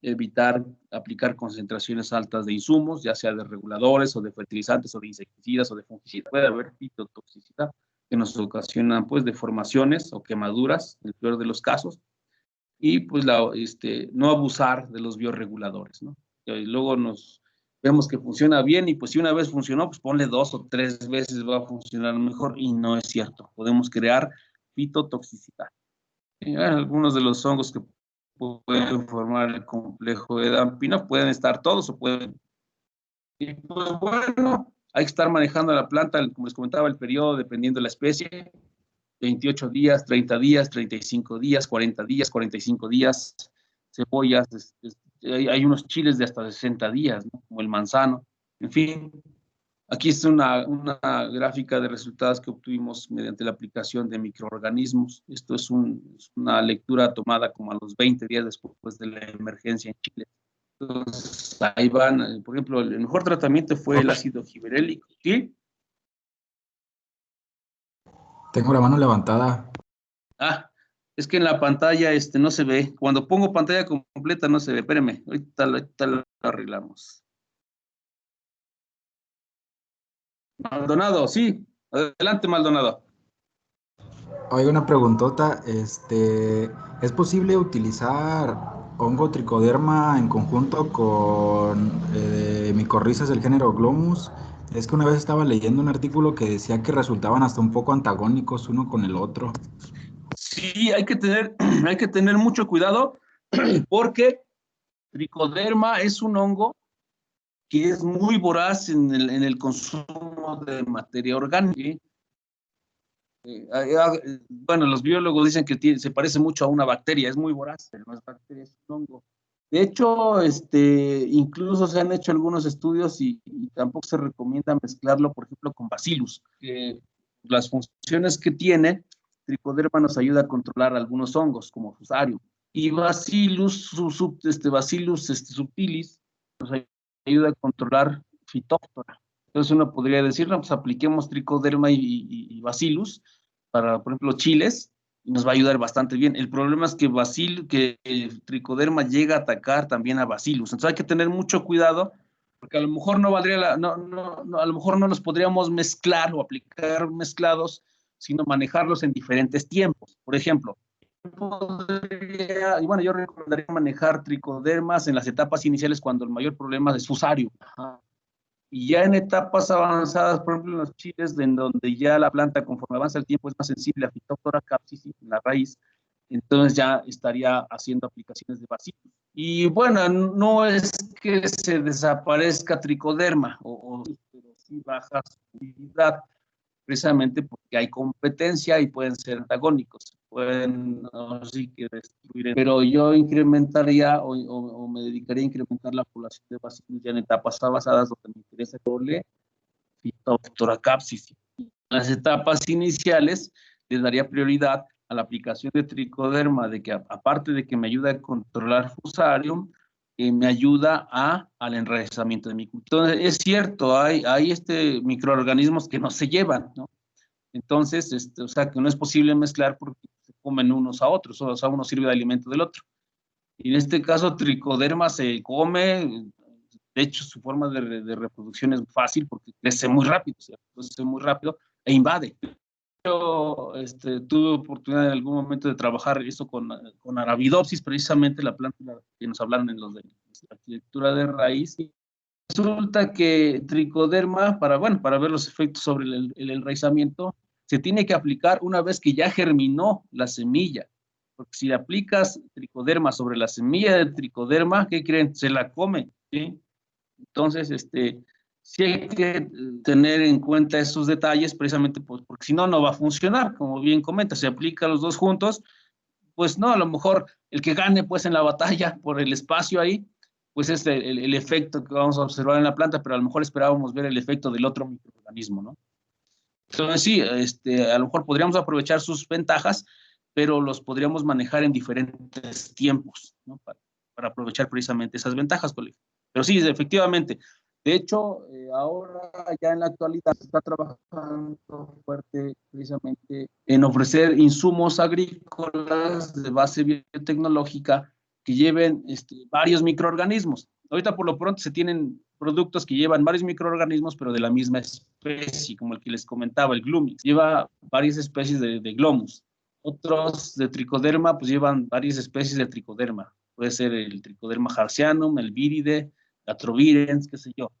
evitar aplicar concentraciones altas de insumos, ya sea de reguladores o de fertilizantes o de insecticidas o de fungicidas. Puede haber fitotoxicidad que nos ocasionan pues deformaciones o quemaduras, en el peor de los casos, y pues no abusar de los bioreguladores, ¿no? Y luego vemos que funciona bien y pues si una vez funcionó, pues ponle 2 o 3 veces va a funcionar mejor, y no es cierto. Podemos crear fitotoxicidad. Algunos de los hongos que pueden formar el complejo de Dampino pueden estar todos o pueden... Y pues bueno, hay que estar manejando la planta, como les comentaba, el periodo dependiendo de la especie, 28 días, 30 días, 35 días, 40 días, 45 días, cebollas, hay unos chiles de hasta 60 días, ¿no? Como el manzano, en fin. Aquí es una gráfica de resultados que obtuvimos mediante la aplicación de microorganismos. Esto es una lectura tomada como a los 20 días después de la emergencia en Chile. Entonces, ahí van, por ejemplo, el mejor tratamiento fue el ácido giberélico, ¿sí? Tengo la mano levantada. Ah, es que en la pantalla no se ve. Cuando pongo pantalla completa no se ve. Espérame, ahorita lo arreglamos. Maldonado, sí. Adelante, Maldonado. Oiga, una preguntota. ¿Es posible utilizar hongo tricoderma en conjunto con micorrizas del género Glomus? Es que una vez estaba leyendo un artículo que decía que resultaban hasta un poco antagónicos uno con el otro. Sí, hay que tener mucho cuidado porque tricoderma es un hongo que es muy voraz en el consumo de materia orgánica. Bueno, los biólogos dicen que se parece mucho a una bacteria, es muy voraz, pero no es bacteria, es un hongo. De hecho, incluso se han hecho algunos estudios y tampoco se recomienda mezclarlo, por ejemplo, con Bacillus, que las funciones que tiene, tricoderma nos ayuda a controlar algunos hongos, como Fusarium. Y Bacillus, Bacillus subtilis, nos ayuda a controlar Phytophthora. Entonces uno podría decir, no, pues apliquemos tricoderma y Bacillus para, por ejemplo, chiles, y nos va a ayudar bastante bien. El problema es que tricoderma llega a atacar también a Bacillus. Entonces hay que tener mucho cuidado, porque a lo mejor no valdría a lo mejor no los podríamos mezclar o aplicar mezclados, sino manejarlos en diferentes tiempos. Por ejemplo, yo recomendaría manejar tricodermas en las etapas iniciales cuando el mayor problema es Fusarium. Y ya en etapas avanzadas, por ejemplo en los chiles, en donde ya la planta conforme avanza el tiempo es más sensible a Phytophthora capsicum, la raíz, entonces ya estaría haciendo aplicaciones de Bacillus. Y bueno, no es que se desaparezca tricoderma, pero sí baja su utilidad, precisamente porque hay competencia y pueden ser antagónicos, pueden sí que destruir. Pero yo incrementaría o me dedicaría a incrementar la población de Bacillus ya en etapas avanzadas donde me interesa doble Phytophthora capsicum. En las etapas iniciales les daría prioridad a la aplicación de tricoderma, de que aparte de que me ayuda a controlar Fusarium, me ayuda al enraizamiento de mi cultivo. Entonces, es cierto, hay microorganismos que no se llevan, ¿no? Entonces, o sea, que no es posible mezclar porque se comen unos a otros, o sea, uno sirve de alimento del otro. Y en este caso, tricoderma se come, de hecho, su forma de reproducción es fácil porque crece muy rápido, ¿cierto? Crece muy rápido e invade. Yo tuve oportunidad en algún momento de trabajar eso con Arabidopsis, precisamente la planta que nos hablaron en los de arquitectura de raíz. Resulta que tricoderma, para ver los efectos sobre el enraizamiento, se tiene que aplicar una vez que ya germinó la semilla. Porque si le aplicas tricoderma sobre la semilla de tricoderma, ¿qué creen? Se la come, ¿sí? Entonces, sí hay que tener en cuenta esos detalles, precisamente pues, porque si no, no va a funcionar. Como bien comenta, se aplica los dos juntos, pues no, a lo mejor el que gane pues en la batalla por el espacio ahí, pues es el efecto que vamos a observar en la planta, pero a lo mejor esperábamos ver el efecto del otro microorganismo, ¿no? Entonces sí, a lo mejor podríamos aprovechar sus ventajas, pero los podríamos manejar en diferentes tiempos, ¿no? Para aprovechar precisamente esas ventajas, colega. Pero sí, efectivamente. De hecho, ahora ya en la actualidad se está trabajando fuerte precisamente en ofrecer insumos agrícolas de base biotecnológica que lleven varios microorganismos. Ahorita por lo pronto se tienen productos que llevan varios microorganismos, pero de la misma especie, como el que les comentaba, el Glumix. Lleva varias especies de Glomus. Otros de tricoderma, pues llevan varias especies de tricoderma. Puede ser el tricoderma harzianum, el viride, atrovirens, qué sé yo.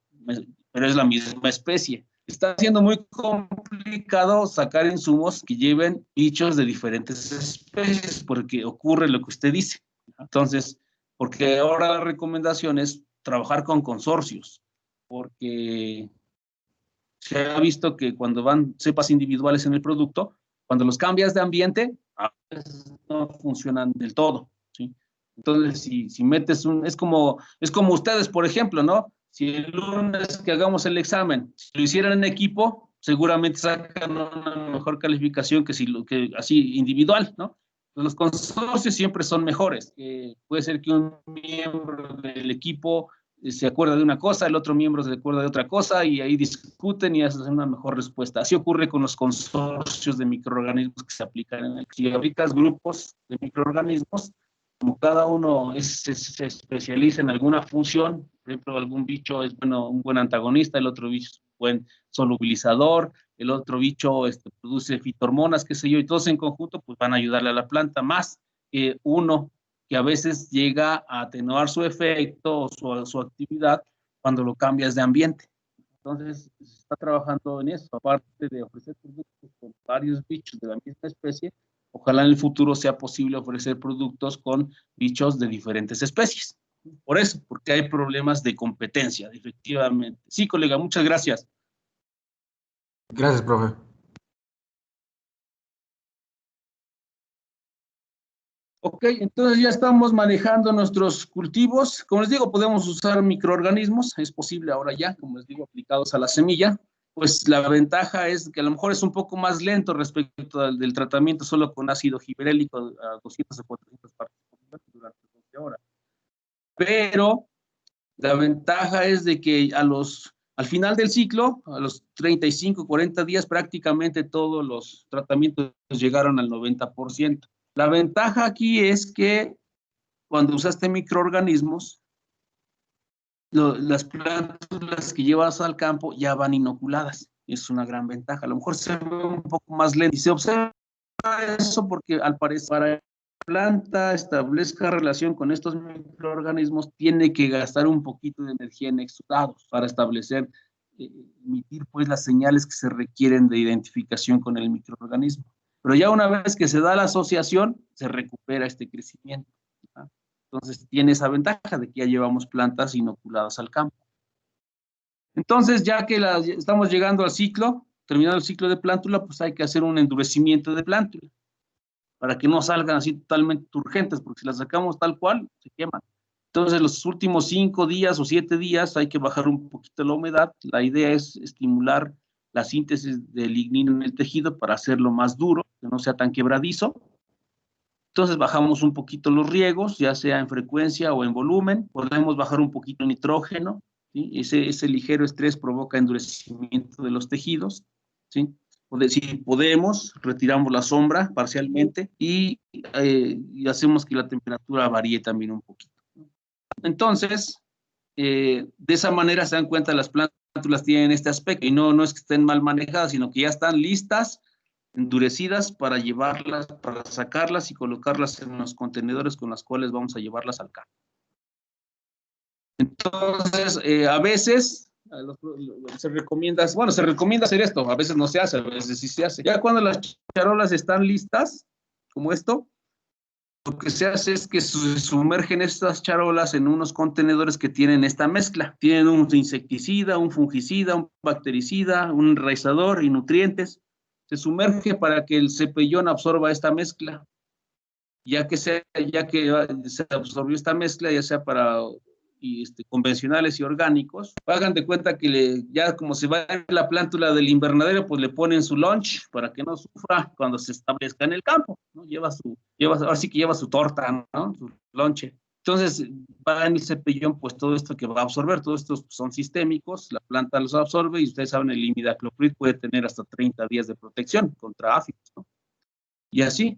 Pero es la misma especie. está siendo muy complicado sacar insumos que lleven bichos de diferentes especies, porque ocurre lo que usted dice. Entonces, porque ahora la recomendación es trabajar con consorcios, porque se ha visto que cuando van cepas individuales en el producto, cuando los cambias de ambiente, a veces no funcionan del todo, ¿sí? Entonces, si metes es como ustedes, por ejemplo, ¿no? Si el lunes que hagamos el examen, si lo hicieran en equipo, seguramente sacan una mejor calificación que que así individual, ¿no? Los consorcios siempre son mejores. Puede ser que un miembro del equipo se acuerda de una cosa, el otro miembro se acuerda de otra cosa y ahí discuten y hacen una mejor respuesta. Así ocurre con los consorcios de microorganismos que se aplican en el. Si aplicas grupos de microorganismos, como cada uno se especializa en alguna función, por ejemplo, algún bicho es un buen antagonista, el otro bicho es un buen solubilizador, el otro bicho produce fitohormonas, qué sé yo, y todos en conjunto pues van a ayudarle a la planta más que uno que a veces llega a atenuar su efecto o su actividad cuando lo cambias de ambiente. Entonces, se está trabajando en eso, aparte de ofrecer productos con varios bichos de la misma especie, ojalá en el futuro sea posible ofrecer productos con bichos de diferentes especies. Por eso, porque hay problemas de competencia, efectivamente. Sí, colega, muchas gracias. Gracias, profe. Ok, entonces ya estamos manejando nuestros cultivos. Como les digo, podemos usar microorganismos, es posible ahora ya, como les digo, aplicados a la semilla. Pues la ventaja es que a lo mejor es un poco más lento respecto del tratamiento solo con ácido gibberélico a 200 o 400 partes por millón durante 12 horas. Pero la ventaja es de que al final del ciclo, a los 35, 40 días, prácticamente todos los tratamientos llegaron al 90%. La ventaja aquí es que cuando usaste microorganismos, las plántulas que llevas al campo ya van inoculadas. Es una gran ventaja. A lo mejor se ve un poco más lento y se observa eso porque al parecer para que la planta establezca relación con estos microorganismos tiene que gastar un poquito de energía en exudados para establecer, emitir pues las señales que se requieren de identificación con el microorganismo. Pero ya una vez que se da la asociación, se recupera este crecimiento, ¿verdad? Entonces tiene esa ventaja de que ya llevamos plantas inoculadas al campo. Entonces, ya que estamos llegando al ciclo, terminando el ciclo de plántula, pues hay que hacer un endurecimiento de plántula para que no salgan así totalmente turgentes, porque si las sacamos tal cual, se queman. Entonces, los últimos 5 días o 7 días hay que bajar un poquito la humedad. La idea es estimular la síntesis de lignino en el tejido para hacerlo más duro, que no sea tan quebradizo. Entonces bajamos un poquito los riegos, ya sea en frecuencia o en volumen. Podemos bajar un poquito el nitrógeno, ¿sí? Ese ligero estrés provoca endurecimiento de los tejidos, ¿sí? Si podemos, retiramos la sombra parcialmente y hacemos que la temperatura varíe también un poquito. Entonces, de esa manera se dan cuenta las plántulas tienen este aspecto y no es que estén mal manejadas, sino que ya están listas, endurecidas para llevarlas, para sacarlas y colocarlas en los contenedores con los cuales vamos a llevarlas al campo. Entonces, a veces se recomienda hacer esto, a veces no se hace, a veces sí se hace. Ya cuando las charolas están listas, como esto, lo que se hace es que se sumergen estas charolas en unos contenedores que tienen esta mezcla. Tienen un insecticida, un fungicida, un bactericida, un enraizador y nutrientes. Se sumerge para que el cepellón absorba esta mezcla. Ya que se absorbió esta mezcla, ya sea para convencionales y orgánicos, hagan de cuenta que ya como se va la plántula del invernadero, pues le ponen su lunch para que no sufra cuando se establezca en el campo, ¿no? Ahora sí que lleva su torta, ¿no? Su lonche. Entonces, va en el cepellón, pues todo esto que va a absorber, todos estos son sistémicos, la planta los absorbe y ustedes saben, el imidacloprid puede tener hasta 30 días de protección contra áfidos, ¿no? Y así.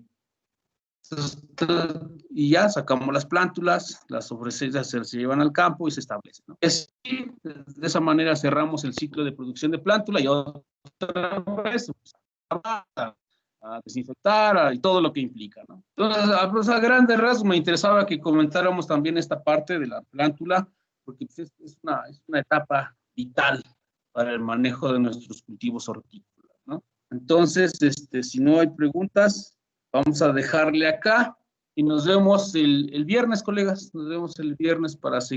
Y ya sacamos las plántulas, las ofrecidas se llevan al campo y se establecen, ¿no? Así, de esa manera cerramos el ciclo de producción de plántula y otra vez a desinfectar y todo lo que implica, ¿no? Entonces, a grandes rasgos me interesaba que comentáramos también esta parte de la plántula, porque pues, es una etapa vital para el manejo de nuestros cultivos hortícolas, ¿no? Entonces, si no hay preguntas, vamos a dejarle acá y nos vemos el viernes, colegas. Nos vemos el viernes para seguir